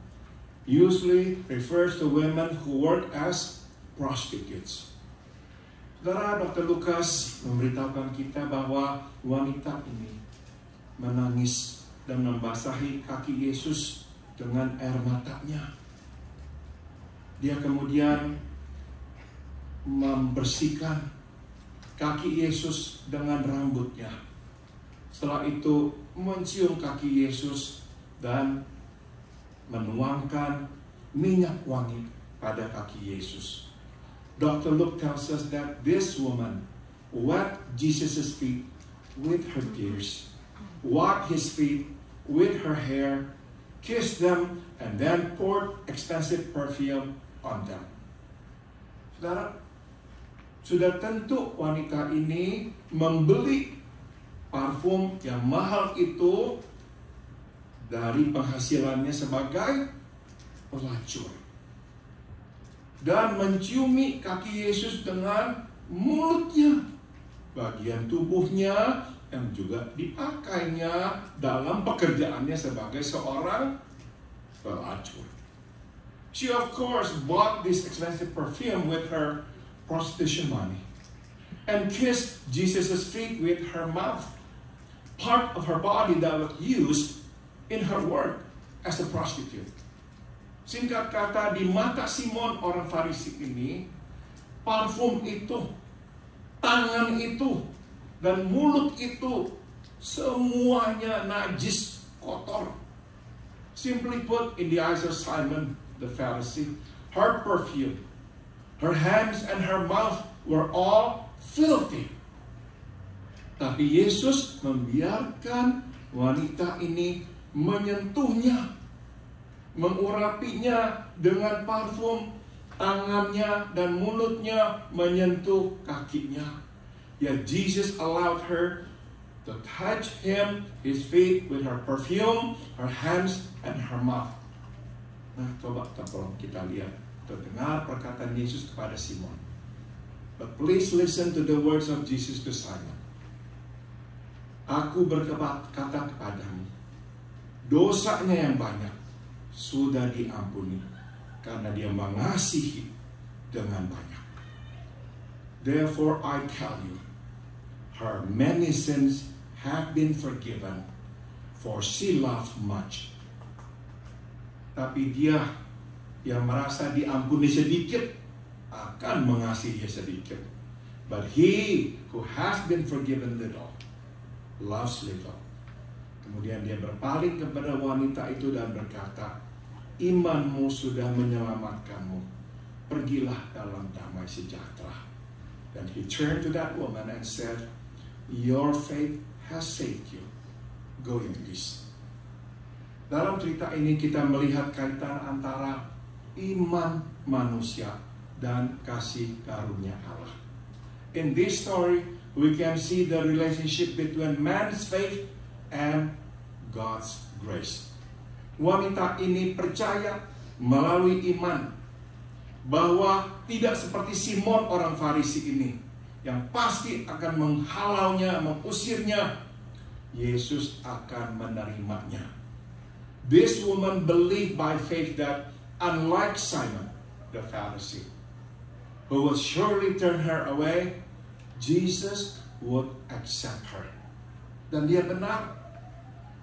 usually refers to women who work as prostitutes. Saudara, Dr. Lukas memberitahukan kita bahwa wanita ini menangis dan membasahi kaki Yesus dengan air matanya. Dia kemudian membersihkan kaki Yesus dengan rambutnya. Setelah itu mencium kaki Yesus dan menuangkan minyak wangi pada kaki Yesus. Dr. Luke tells us that this woman wet Jesus' feet with her tears, wiped his feet with her hair, kissed them, and then poured expensive perfume on them. Saudara, sudah tentu wanita ini membeli parfum yang mahal itu dari penghasilannya sebagai pelacur. Dan menciumi kaki Yesus dengan mulutnya, bagian tubuhnya yang juga dipakainya dalam pekerjaannya sebagai seorang pelacur. She of course bought this expensive perfume with her prostitution money and kissed Jesus' feet with her mouth, part of her body that was used in her work as a prostitute. Singkat kata, di mata Simon orang Farisi ini, parfum itu, tangan itu, dan mulut itu semuanya najis, kotor. Simply put, in the eyes of Simon the Pharisee, her perfume, her hands and her mouth were all filthy. Tapi Yesus membiarkan wanita ini menyentuhnya, mengurapinya dengan parfum, tangannya dan mulutnya menyentuh kakinya. Yet Jesus allowed her to touch him, his feet with her perfume, her hands and her mouth. Nah, coba tolong kita lihat, terdengar perkataan Yesus kepada Simon. But please listen to the words of Jesus to Simon. Aku berkata kepadamu, dosanya yang banyak sudah diampuni karena dia mengasihi dengan banyak. Therefore I tell you, her many sins have been forgiven, for she loved much. Tapi dia yang merasa diampuni sedikit akan mengasihi sedikit. But he who has been forgiven little loves little. Kemudian dia berpaling kepada wanita itu dan berkata, imanmu sudah menyelamatkanmu. Pergilah dalam damai sejahtera. Then he turned to that woman and said, your faith
has saved you. Go in peace. Dalam cerita ini kita melihat kaitan antara iman manusia dan kasih karunia Allah. In this story, we can see the relationship between man's faith and God's grace. Wanita ini percaya melalui iman bahwa tidak seperti Simon orang Farisi ini yang pasti akan menghalaunya, mengusirnya. Yesus akan menerimanya. This woman believed by faith that unlike Simon the Pharisee, who would surely turn her away, Jesus would accept her. Dan dia benar.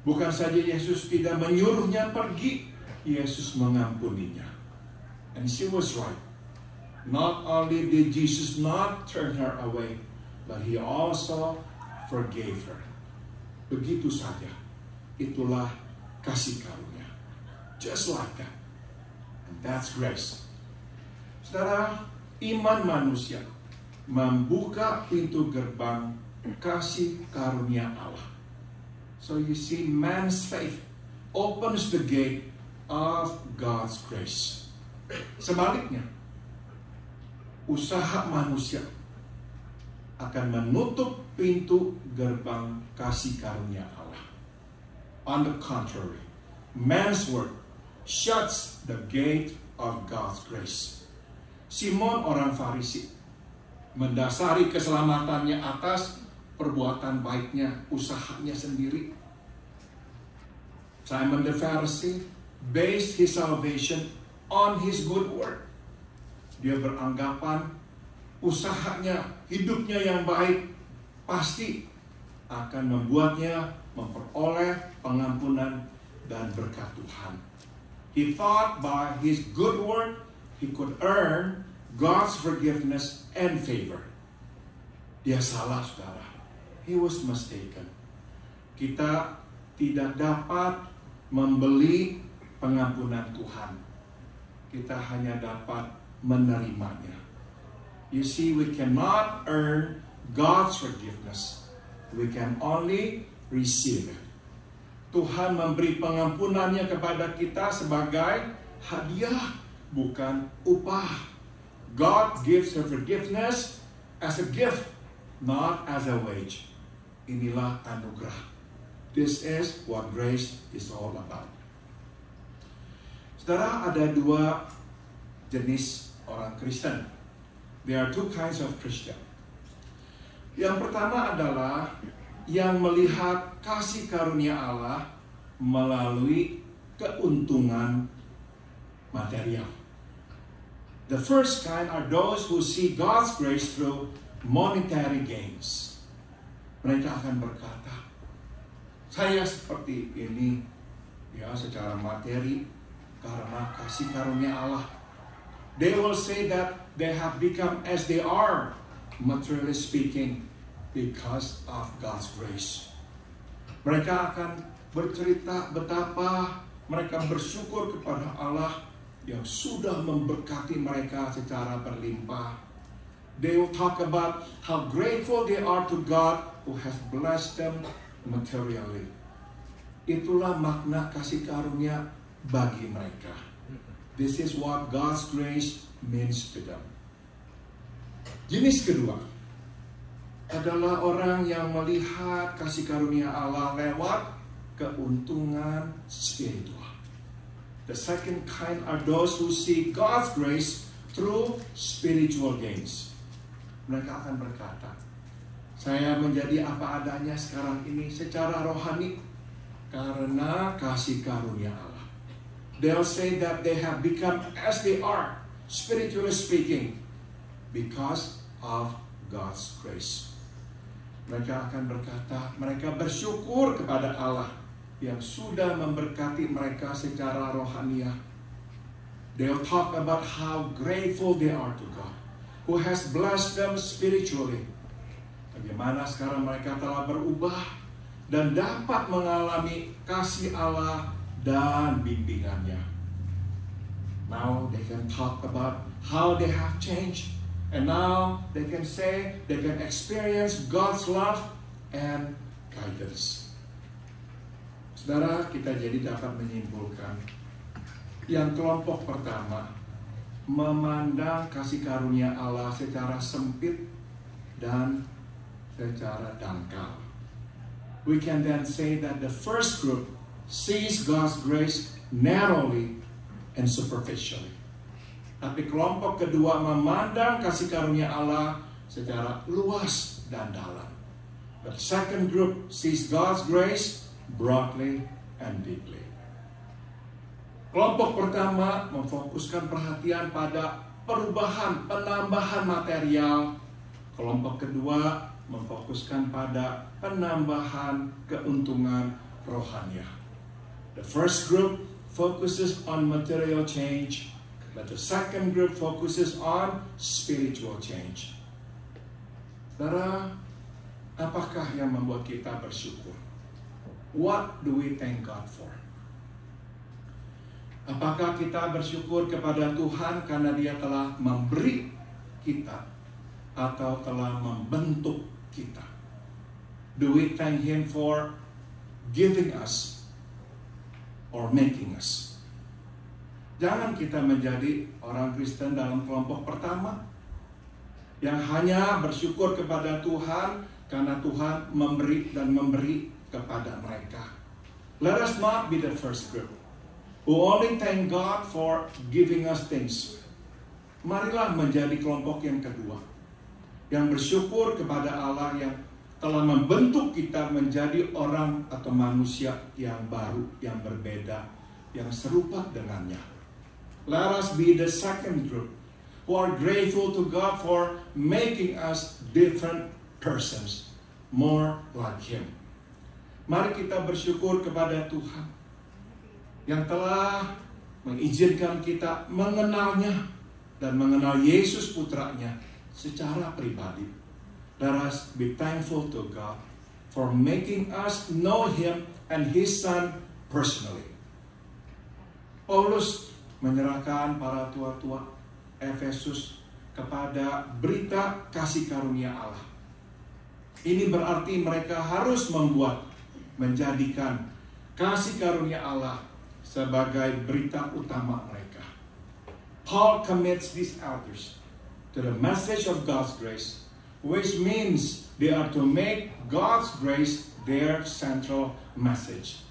Bukan saja Yesus tidak menyuruhnya pergi, Yesus mengampuninya. And she was right. Not only did Jesus not turn her away, but He also forgave her. Begitu saja. Itulah kasih karunia. Just like that. And that's grace. Saudara, iman manusia membuka pintu gerbang kasih karunia Allah. So you see, man's faith opens the gate of God's grace. Sebaliknya, usaha manusia akan menutup pintu gerbang kasih karunia Allah. On the contrary, man's work shuts the gate of God's grace. Simon orang Farisi mendasari keselamatannya atas perbuatan baiknya, usahanya sendiri. Simon the Pharisee based his salvation on his good work. Dia beranggapan usahanya, hidupnya yang baik pasti akan membuatnya memperoleh pengampunan dan berkat Tuhan. He thought by his good work he could earn God's forgiveness and favor. Dia salah, saudara. He was mistaken. Kita tidak dapat membeli pengampunan Tuhan. Kita hanya dapat menerimanya. You see, we cannot earn God's forgiveness. We can only receive it. Tuhan memberi pengampunannya kepada kita sebagai hadiah, bukan upah. God gives her forgiveness as a gift, not as a wage. Inilah anugerah. This is what grace is all about. Saudara, ada dua jenis orang Kristen. There are two kinds of Christian. Yang pertama adalah yang melihat kasih karunia Allah melalui keuntungan material. The first kind are those who see God's grace through monetary gains. Mereka akan berkata, saya seperti ini ya secara materi karena kasih karunia Allah. They will say that they have become as they are, materially speaking, because of God's grace. Mereka akan bercerita betapa mereka bersyukur kepada Allah yang sudah memberkati mereka secara berlimpah. They will talk about how grateful they are to God who has blessed them materially. Itulah makna kasih karunia bagi mereka. This is what God's grace means to them. Jenis kedua adalah orang yang melihat kasih karunia Allah lewat keuntungan spiritual. The second kind are those who see God's grace through spiritual gains. Mereka akan berkata, saya menjadi apa adanya sekarang ini secara rohani karena kasih karunia Allah. They'll say that they have become as they are, spiritually speaking, because of God's grace. Mereka akan berkata, mereka bersyukur kepada Allah yang sudah memberkati mereka secara rohaniah. They'll talk about how grateful they are to God, who has blessed them spiritually. Bagaimana sekarang mereka telah berubah dan dapat mengalami kasih Allah dan bimbingannya. Now they can talk about how they have changed. And now they can say they can experience God's love and guidance. Saudara, kita jadi dapat menyimpulkan yang kelompok pertama memandang kasih karunia Allah secara sempit dan secara dangkal. We can then say that the first group sees God's grace narrowly and superficially. Tapi kelompok kedua memandang kasih karunia Allah secara luas dan dalam. The second group sees God's grace broadly and deeply. Kelompok pertama memfokuskan perhatian pada perubahan, penambahan material. Kelompok kedua memfokuskan pada penambahan keuntungan rohania. The first group focuses on material change, but the second group focuses on spiritual change. Saudara, apakah yang membuat kita bersyukur? What do we thank God for? Apakah kita bersyukur kepada Tuhan karena Dia telah memberi kita atau telah membentuk kita? Do we thank Him for giving us or making us? Jangan kita menjadi orang Kristen dalam kelompok pertama yang hanya bersyukur kepada Tuhan karena Tuhan memberi dan memberi kepada mereka. Let us not be the first group who only thank God for giving us things. Marilah menjadi kelompok yang kedua, yang bersyukur kepada Allah yang telah membentuk kita menjadi orang atau manusia yang baru, yang berbeda, yang serupa dengannya. Let us be the second group who are grateful to God for making us different persons, more like Him. Mari kita bersyukur kepada Tuhan yang telah mengizinkan kita mengenalnya dan mengenal Yesus putranya secara pribadi. Let us be thankful to God for making us know Him and His Son personally. Paulus menyerahkan para tua-tua Efesus kepada berita kasih karunia Allah. Ini berarti mereka harus menjadikan kasih karunia Allah sebagai berita utama mereka. Paul commits these elders to the message of God's grace, which means they are to make God's grace their central message.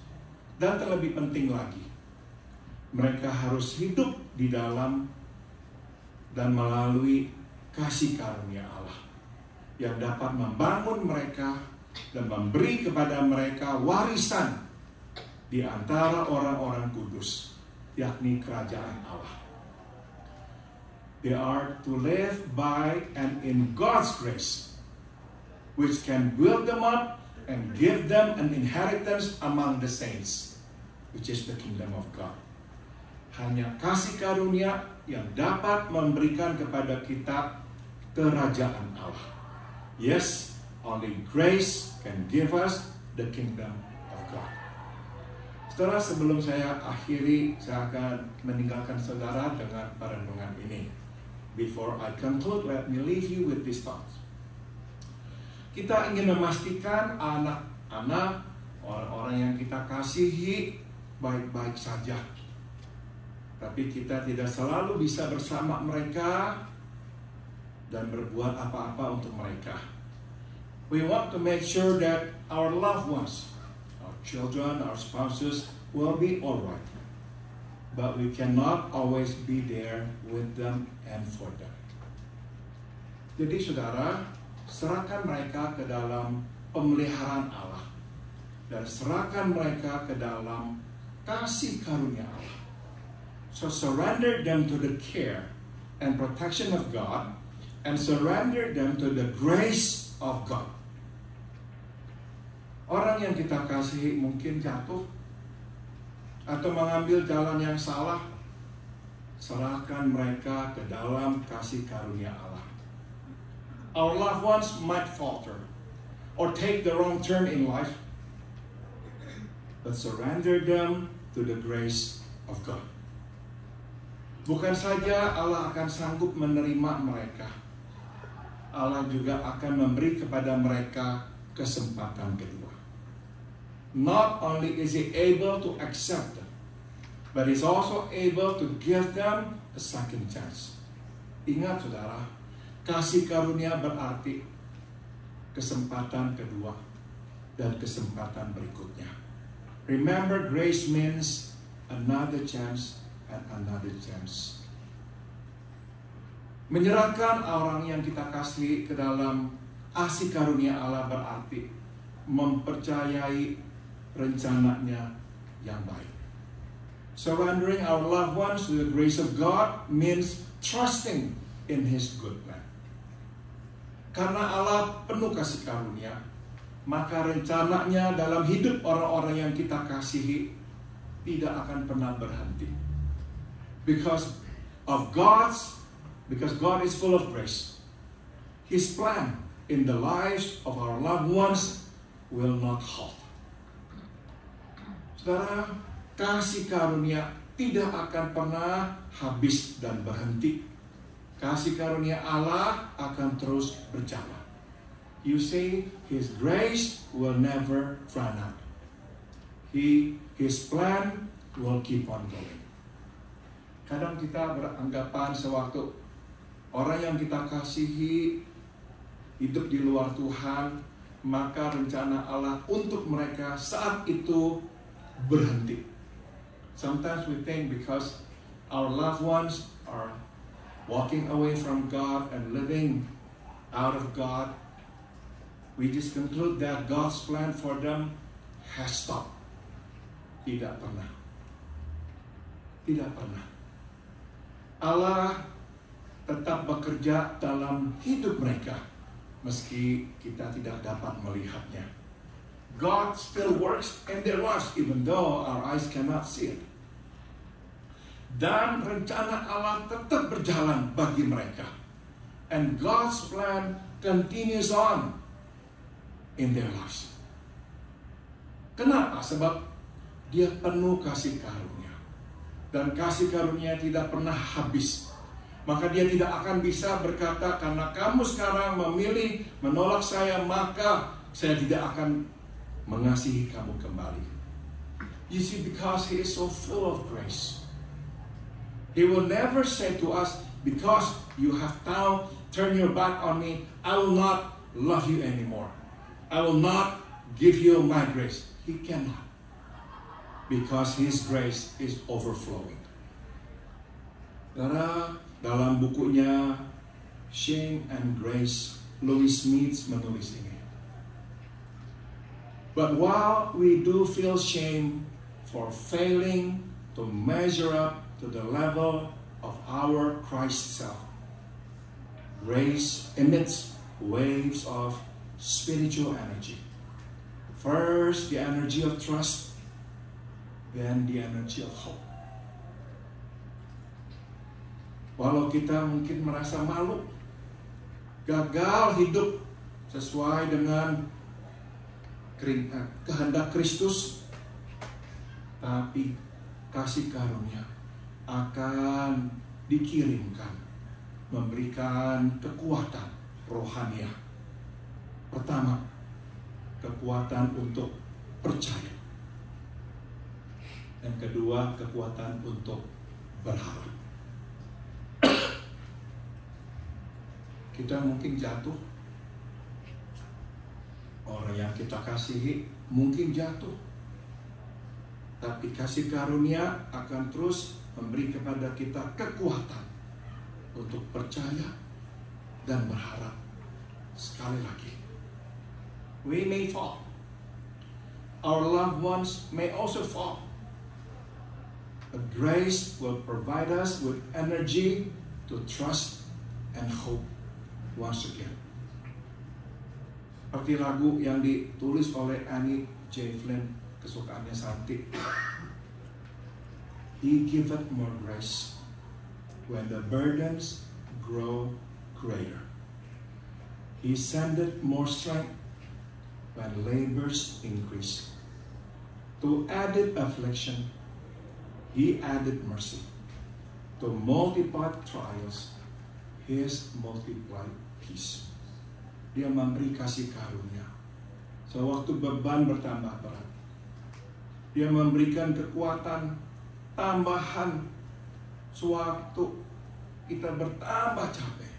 Dan terlebih penting lagi, mereka harus hidup di dalam dan melalui kasih karunia Allah yang dapat membangun mereka dan memberi kepada mereka warisan di antara orang-orang kudus, yakni kerajaan Allah. They are to live by and in God's grace, which can build them up and give them an inheritance among the saints, which is the kingdom of God. Hanya kasih karunia yang dapat memberikan kepada kita kerajaan Allah. Yes, only grace can give us the kingdom of God. Saudara, sebelum saya akhiri, saya akan meninggalkan saudara dengan perenungan ini. Before I conclude, let me leave you with these thoughts. Kita ingin memastikan anak-anak, orang-orang yang kita kasihi, baik-baik saja. Tapi kita tidak selalu bisa bersama mereka dan berbuat apa-apa untuk mereka. We want to make sure that our loved ones, our children, our spouses will be alright. But we cannot always be there with them and for them. Jadi saudara, serahkan mereka ke dalam pemeliharaan Allah. Dan serahkan mereka ke dalam kasih karunia Allah. So surrender them to the care and protection of God, and surrender them to the grace of God. Orang yang kita kasihi mungkin jatuh atau mengambil jalan yang salah, serahkan mereka ke dalam kasih karunia Allah. Our loved ones might falter or take the wrong turn in life, but surrender them to the grace of God. Bukan saja Allah akan sanggup menerima mereka, Allah juga akan memberi kepada mereka kesempatan kedua. not only is He able to accept them, but He's also able to give them a second chance. Ingat saudara, kasih karunia berarti kesempatan kedua dan kesempatan berikutnya. Remember, grace means another chance and another chance. Menyerahkan orang yang kita kasih ke dalam kasih karunia Allah berarti mempercayai rencananya yang baik. Surrendering our loved ones to the grace of God means trusting in His good plan. Karena Allah penuh kasih karunia, maka rencananya dalam hidup orang-orang yang kita kasihi tidak akan pernah berhenti. Because God is full of grace, His plan in the lives of our loved ones will not halt. Saudara, kasih karunia tidak akan pernah habis dan berhenti. Kasih karunia Allah akan terus berjalan. You see, His grace will never run out. His plan will keep on going. Kadang kita beranggapan sewaktu orang yang kita kasihi hidup di luar Tuhan, maka rencana Allah untuk mereka saat itu berhenti. Sometimes we think because our loved ones are walking away from God and living out of God, we just conclude that God's plan for them has stopped. Tidak pernah. Tidak pernah. Allah tetap bekerja dalam hidup mereka meski kita tidak dapat melihatnya. God still works in their lives even though our eyes cannot see it. Dan rencana Allah tetap berjalan bagi mereka. And God's plan continues on in their lives. Kenapa? Sebab Dia penuh kasih karunia. Dan kasih karunia tidak pernah habis. Maka Dia tidak akan bisa berkata, karena kamu sekarang memilih menolak saya, maka saya tidak akan mengasihi kamu kembali. You see, because He is so full of grace, He will never say to us, because you have now turned your back on me, I will not love you anymore. I will not give you my grace. He cannot. Because His grace is overflowing. Karena dalam bukunya Shame and Grace, Louis Smith menulis ini. But while we do feel shame for failing to measure up to the level of our Christ self, grace emits waves of spiritual energy. First, the energy of trust, then the energy of hope. Walau kita mungkin merasa malu, gagal hidup sesuai dengan kehendak Kristus, tapi kasih karunia akan dikirimkan, memberikan kekuatan rohania. Pertama, kekuatan untuk percaya. Yang kedua, kekuatan untuk berharap. Kita mungkin jatuh, orang yang kita kasihi mungkin jatuh, tapi kasih karunia akan terus memberi kepada kita kekuatan untuk percaya dan berharap. Sekali lagi, we may fall, our loved ones may also fall, but grace will provide us with energy to trust and hope once again. Seperti lagu yang ditulis oleh Annie J. Flynn, kesukaannya Santi. He giveth more grace when the burdens grow greater. He sendeth more strength when labors increase. To added affliction, He added mercy. To multiplied trials, His multiplied peace. Dia memberi kasih karunia. Sewaktu beban bertambah berat, Dia memberikan kekuatan tambahan sewaktu kita bertambah capek.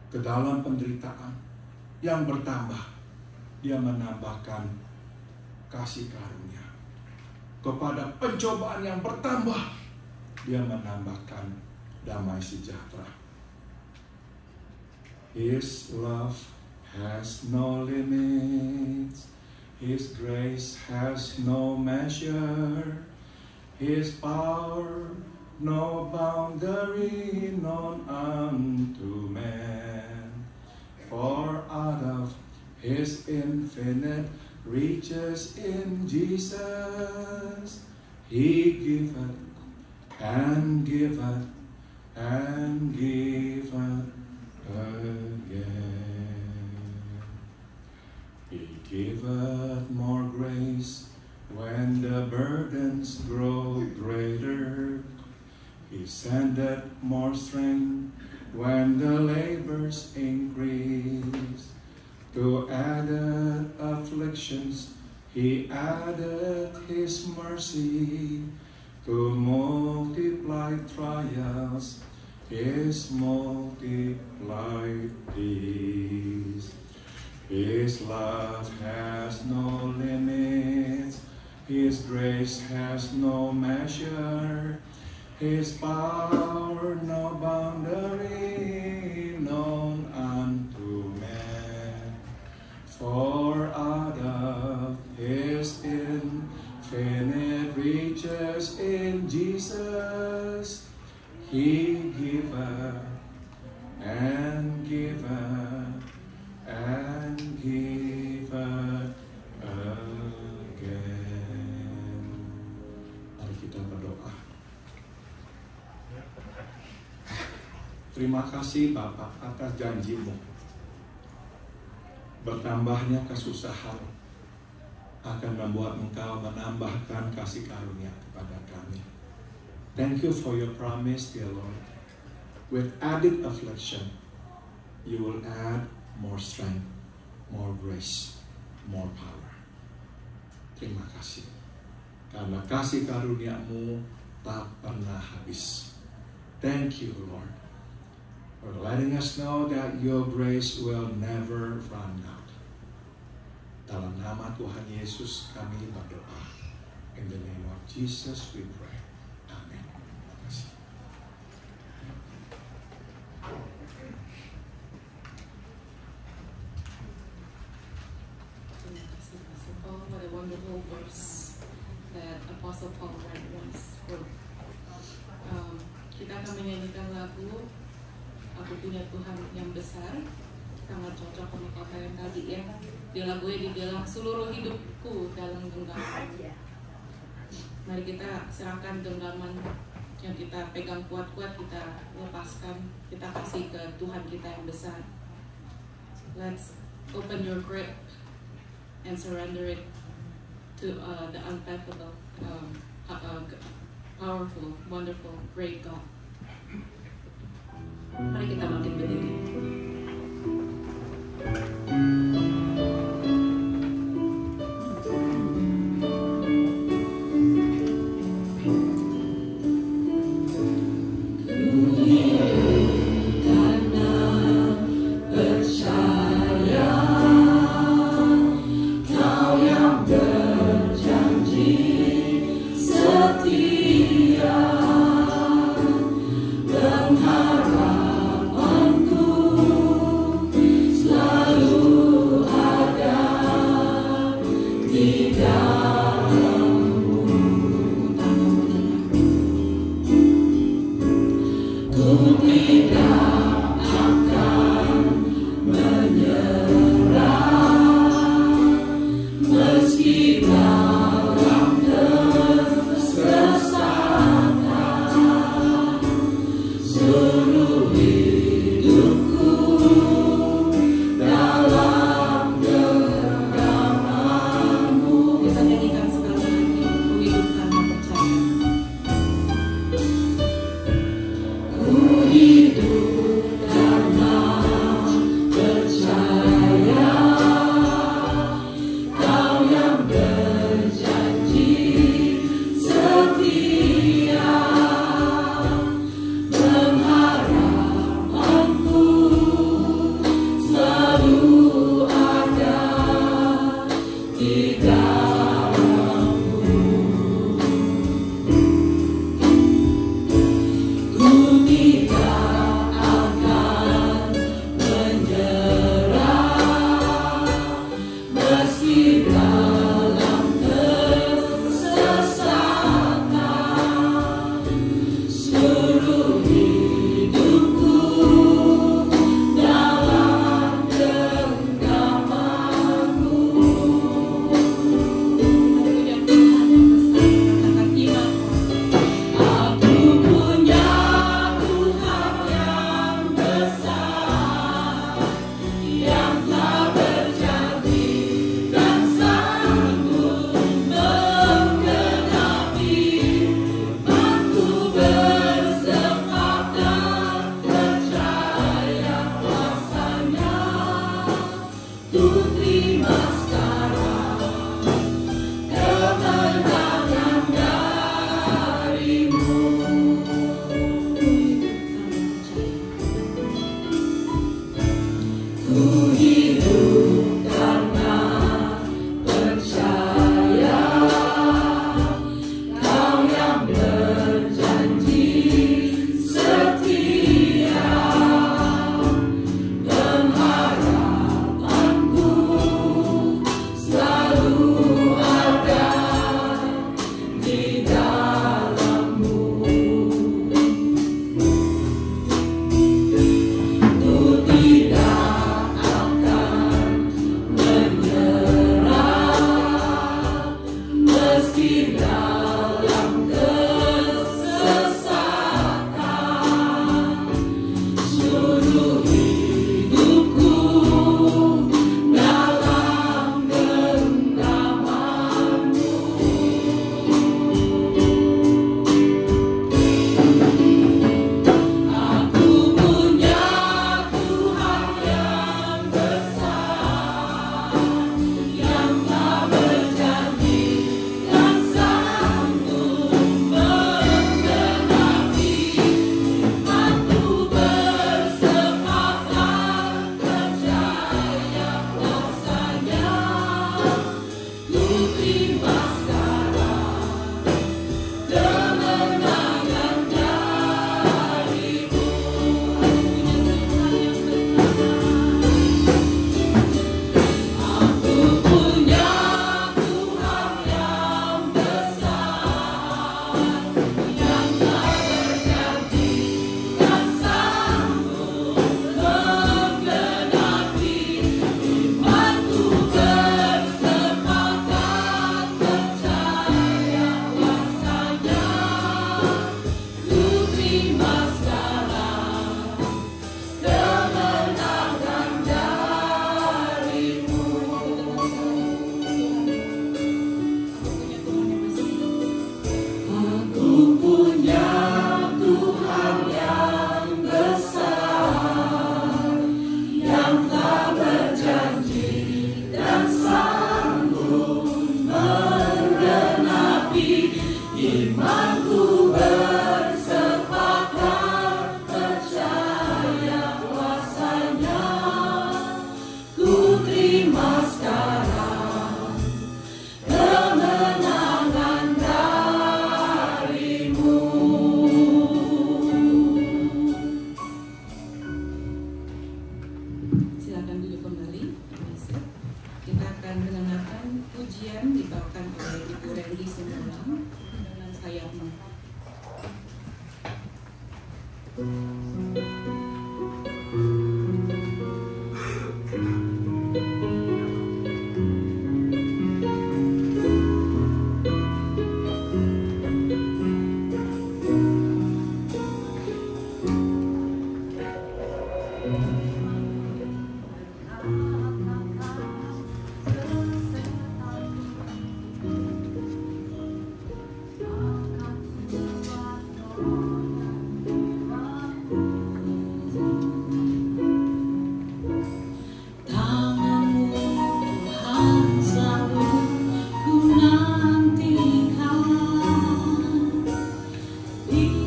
Ke dalam penderitaan yang bertambah, Dia menambahkan kasih karunia. Kepada pencobaan yang bertambah, Dia menambahkan damai sejahtera. His love has no limits. His grace has no measure. His power no boundary known unto man. For out of His infinite riches in Jesus, He giveth and giveth and giveth again. He giveth more grace when the burdens grow greater. He sendeth more strength when the labors increase. To added afflictions, He added His mercy. To multiply trials, His multiplied peace. His love has no limits. His grace has no measure. His power no boundary known unto man. For out of His infinite riches in Jesus, He giveth and giveth and giveth again. Mari kita berdoa. Terima kasih Bapa atas janji-Mu. Bertambahnya kesusahan akan membuat Engkau menambahkan kasih karunia kepada kami. Thank you for your promise, dear Lord. With added affliction, you will add more strength, more grace, more power. Terima kasih. Karena kasih karunia-Mu tak pernah habis. Thank you, Lord, for letting us know that your grace will never run out. Dalam nama Tuhan Yesus kami berdoa. In the name of Jesus we pray. Amin. Terima kasih.
Terima kasih Pastor Paul. What a wonderful verse that Apostle Paul read once. Kita akan menyanyikan lagu Aku Punya Tuhan Yang Besar. Sangat cocok untuk apa yang tadi ya. Di lagunya dibilang seluruh hidupku dalam genggaman. Mari kita serahkan genggaman yang kita pegang kuat-kuat, kita lepaskan, kita kasih ke Tuhan kita yang besar. Let's open your grip and surrender it to the unfathomable, powerful, wonderful, great God. Mari kita bangkit berdiri.
Setia mengharap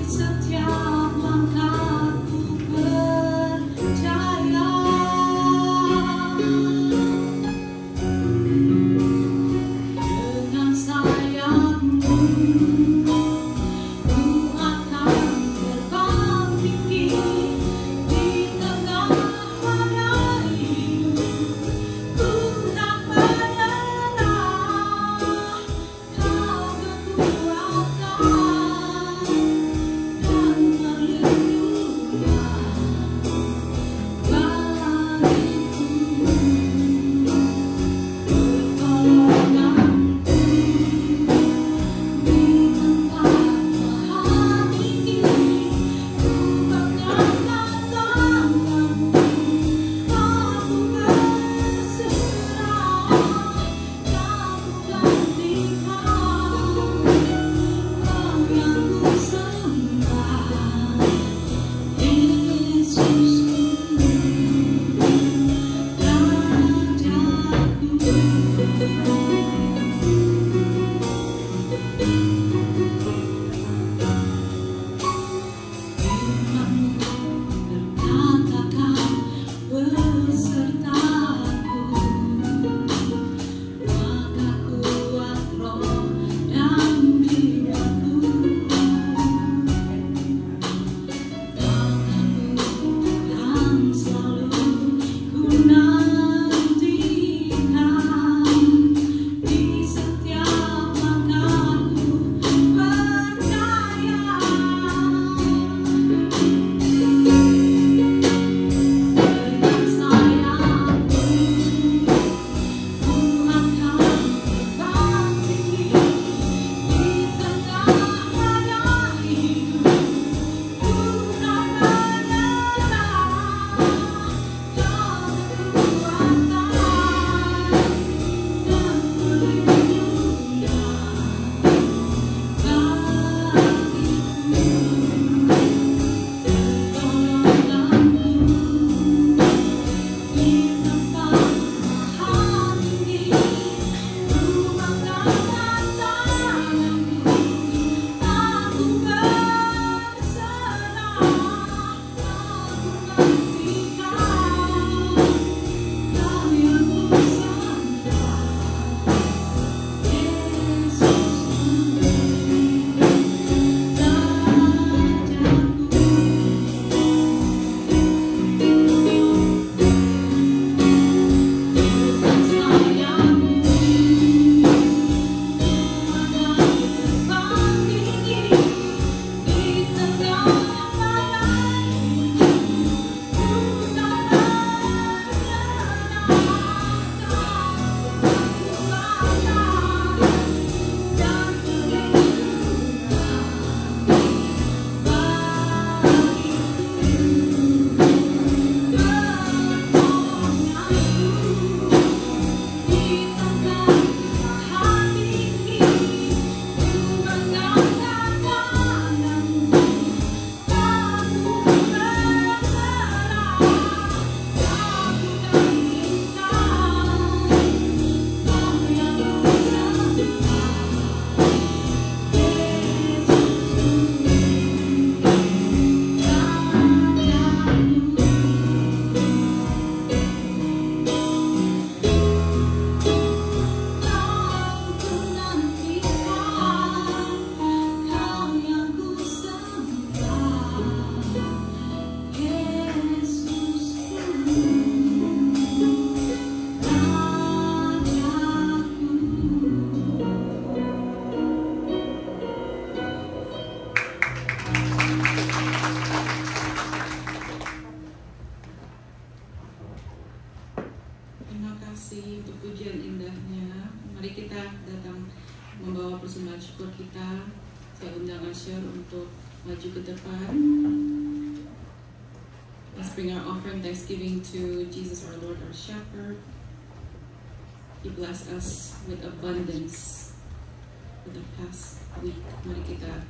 Setiap langkahku percaya
kasih untuk pujian indahnya. Mari kita datang membawa persembahan syukur kita. Saya undang Asher untuk maju ke depan. Let's bring our offering thanksgiving to Jesus our Lord, our Shepherd. He blessed us with abundance for the past week. Mari kita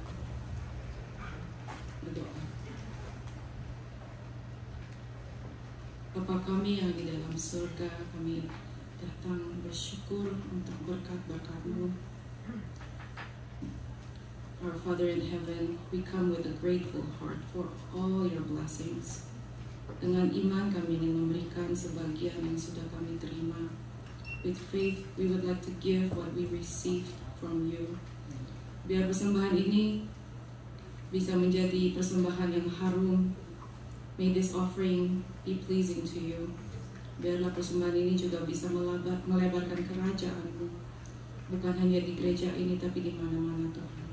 berdoa. Bapa kami yang di dalam surga, kami datang bersyukur untuk berkat-berkat-Mu. Our Father in heaven, we come with a grateful heart for all your blessings. Dengan iman kami ingin memberikan sebagian yang sudah kami terima. With faith, we would like to give what we received from you. Biar persembahan ini bisa menjadi persembahan yang harum. May this offering be pleasing to you. Biarlah persembahan ini juga bisa melebarkan kerajaan-Mu. Bukan hanya di gereja ini, tapi di mana-mana, Tuhan.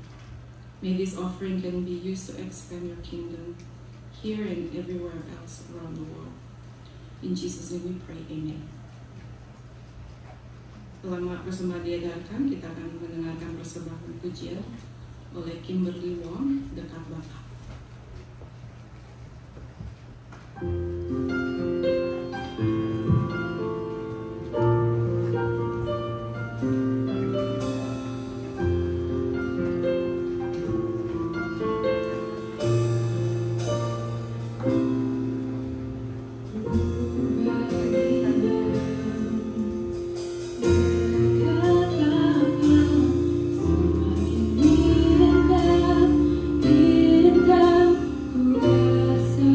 May this offering can be used to expand your kingdom here and everywhere else around the world. In Jesus' name we pray, amen. Selama persembahan diadakan, kita akan mendengarkan persembahan pujian oleh Kimberly Wong, Dekat Bapa.
Indah, ku rasa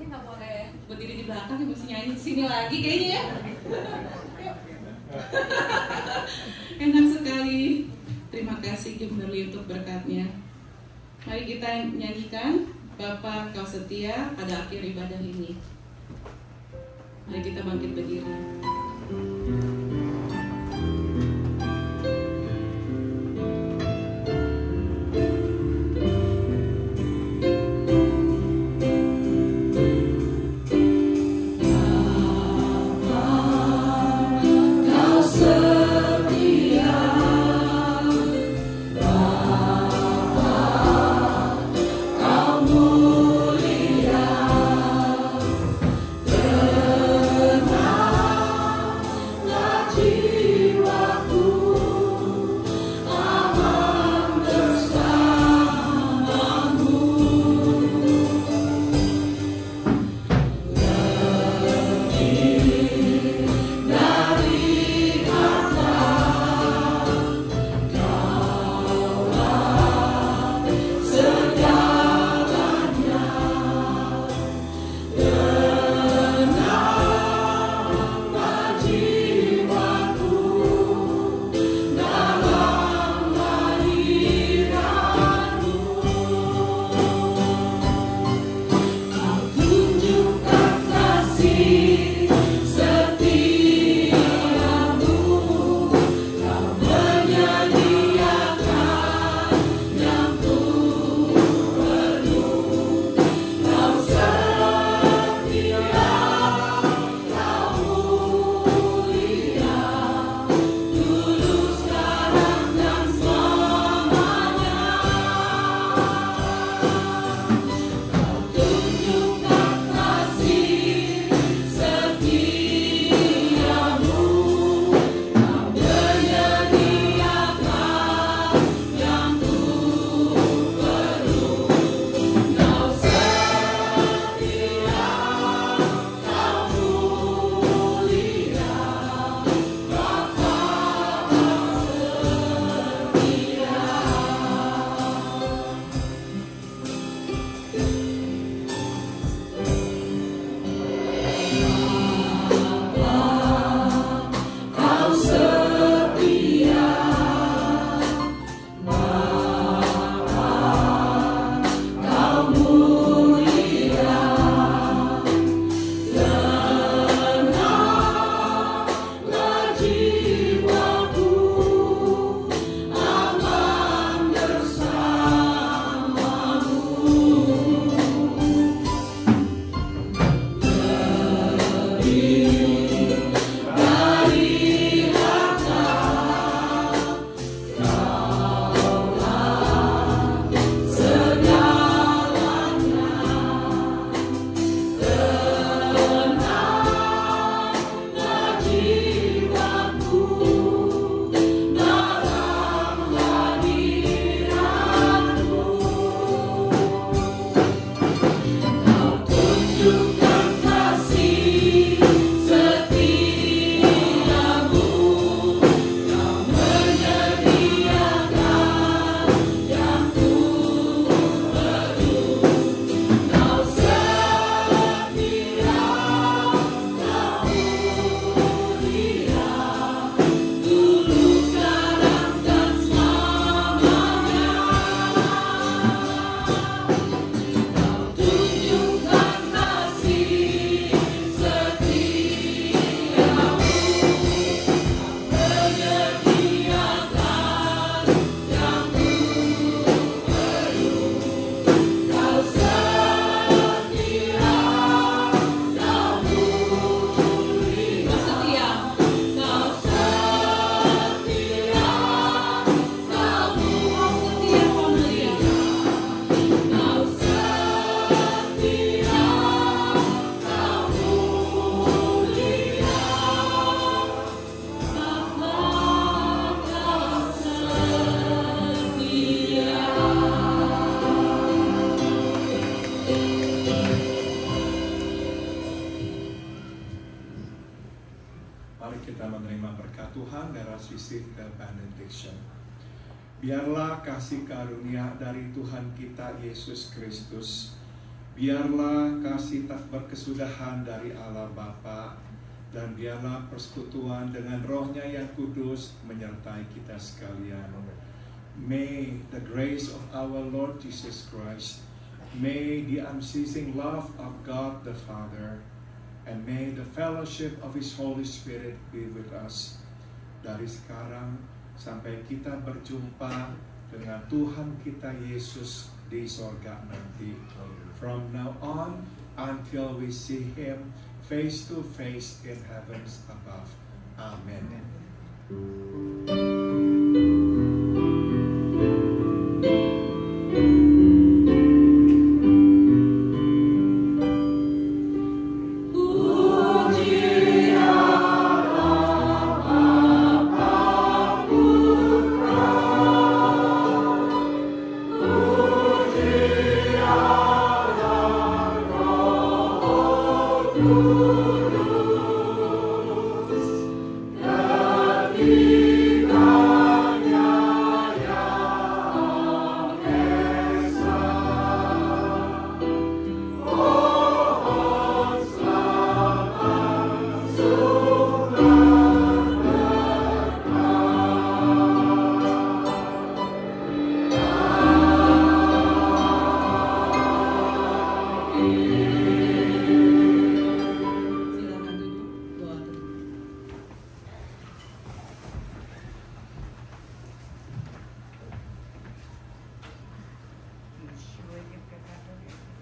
Ini nggak boleh.
Berdiri di belakang, ya mesti nyanyi di sini lagi kayaknya ya. Enak sekali. Terima kasih Kimberly untuk berkatnya. Mari kita nyanyikan Bapa Kau Setia pada akhir ibadah ini. Mari kita bangkit berdiri.
Tuhan dan receive the benediction. Biarlah kasih karunia dari Tuhan kita Yesus Kristus,
Biarlah kasih tak berkesudahan dari Allah Bapa, dan biarlah persekutuan dengan Roh-Nya yang kudus menyertai kita sekalian. May the grace of our Lord Jesus Christ, may the unceasing love of God the Father, and may the fellowship of His Holy Spirit be with us dari sekarang sampai kita berjumpa dengan Tuhan kita Yesus di sorga nanti. From now on until we see Him face to face in heavens above. Amen.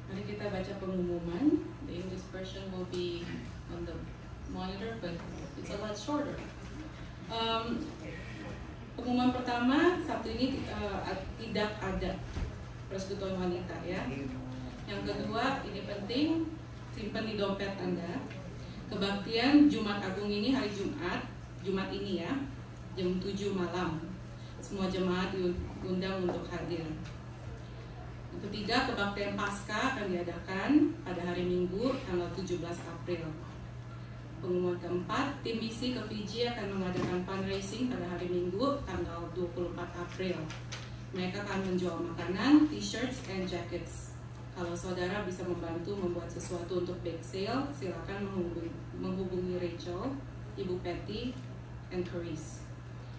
Mari kita baca pengumuman. The English version will be on the monitor, but it's a lot shorter. Pengumuman pertama, Sabtu ini tidak ada persekutuan wanita ya. Yang kedua, ini penting, simpan di dompet Anda. Kebaktian Jumat Agung ini hari Jumat ini ya, jam 7 malam. Semua jemaat diundang untuk hadir. Yang ketiga, kebaktian Paskah akan diadakan pada hari Minggu tanggal 17 April. Pengumuman keempat, tim misi ke Fiji akan mengadakan fundraising pada hari Minggu tanggal 24 April. Mereka akan menjual makanan, t-shirts, and jackets. Kalau saudara bisa membantu membuat sesuatu untuk bake sale, silakan menghubungi Rachel, Ibu Patty, and Chris.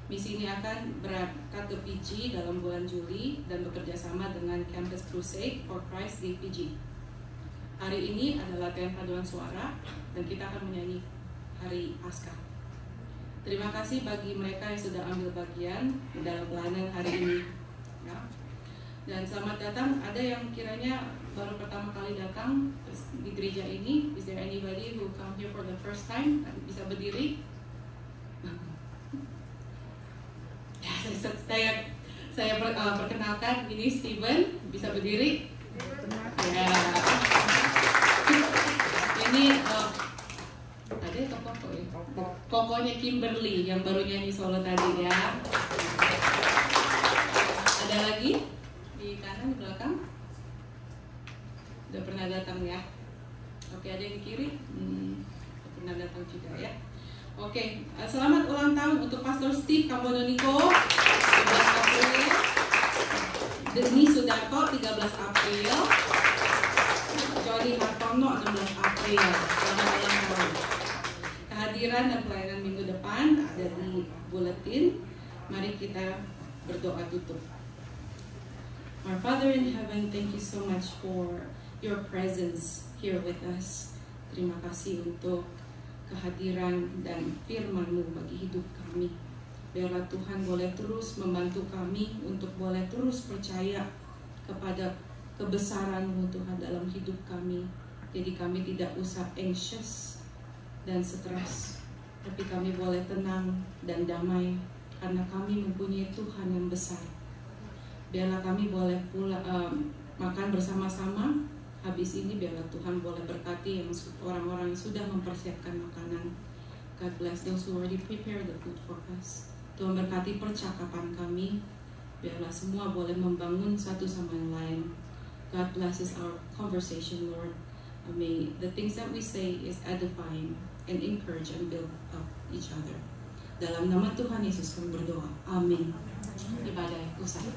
Misi ini akan berangkat ke Fiji dalam bulan Juli dan bekerja sama dengan Campus Crusade for Christ di Fiji. Hari ini adalah latihan paduan suara dan kita akan menyanyi Hari Paskah. Terima kasih bagi mereka yang sudah ambil bagian dalam pelayanan hari ini. Ya. Dan selamat datang. Ada yang kiranya baru pertama kali datang di gereja ini? Is there anybody who come here for the first time? Bisa berdiri? Ya, saya perkenalkan, ini Steven, bisa berdiri? Ya. Ini ada koko ya? Kokonya Kimberly yang baru nyanyi solo tadi ya. Ada lagi di kanan, di belakang? Udah pernah datang ya? Oke, ada yang di kiri? Pernah datang juga ya. Oke, selamat ulang tahun untuk Pastor Steve Kampodoniko 13 April, Deni Sudarto 13 April, Jody Hartono 16 April. Selamat ulang tahun. Kehadiran dan pelayanan minggu depan ada di buletin. Mari kita berdoa tutup. Our Father in heaven, thank you so much for your presence here with us. Terima kasih untuk kehadiran dan firman-Mu bagi hidup kami. Biarlah Tuhan boleh terus membantu kami untuk boleh terus percaya kepada kebesaran-Mu Tuhan dalam hidup kami. Jadi kami tidak usah anxious dan stres, tapi kami boleh tenang dan damai karena kami mempunyai Tuhan yang besar. Biarlah kami boleh makan bersama-sama. Habis ini biarlah Tuhan boleh berkati yang orang-orang yang sudah mempersiapkan makanan. God bless those who already prepare the food for us. Tuhan berkati percakapan kami. Biarlah semua boleh membangun satu sama yang lain. God blesses our conversation, Lord. May the things that we say is edifying and encourage and build up each other. Dalam nama Tuhan Yesus kami berdoa. Amin. Ibadah usai.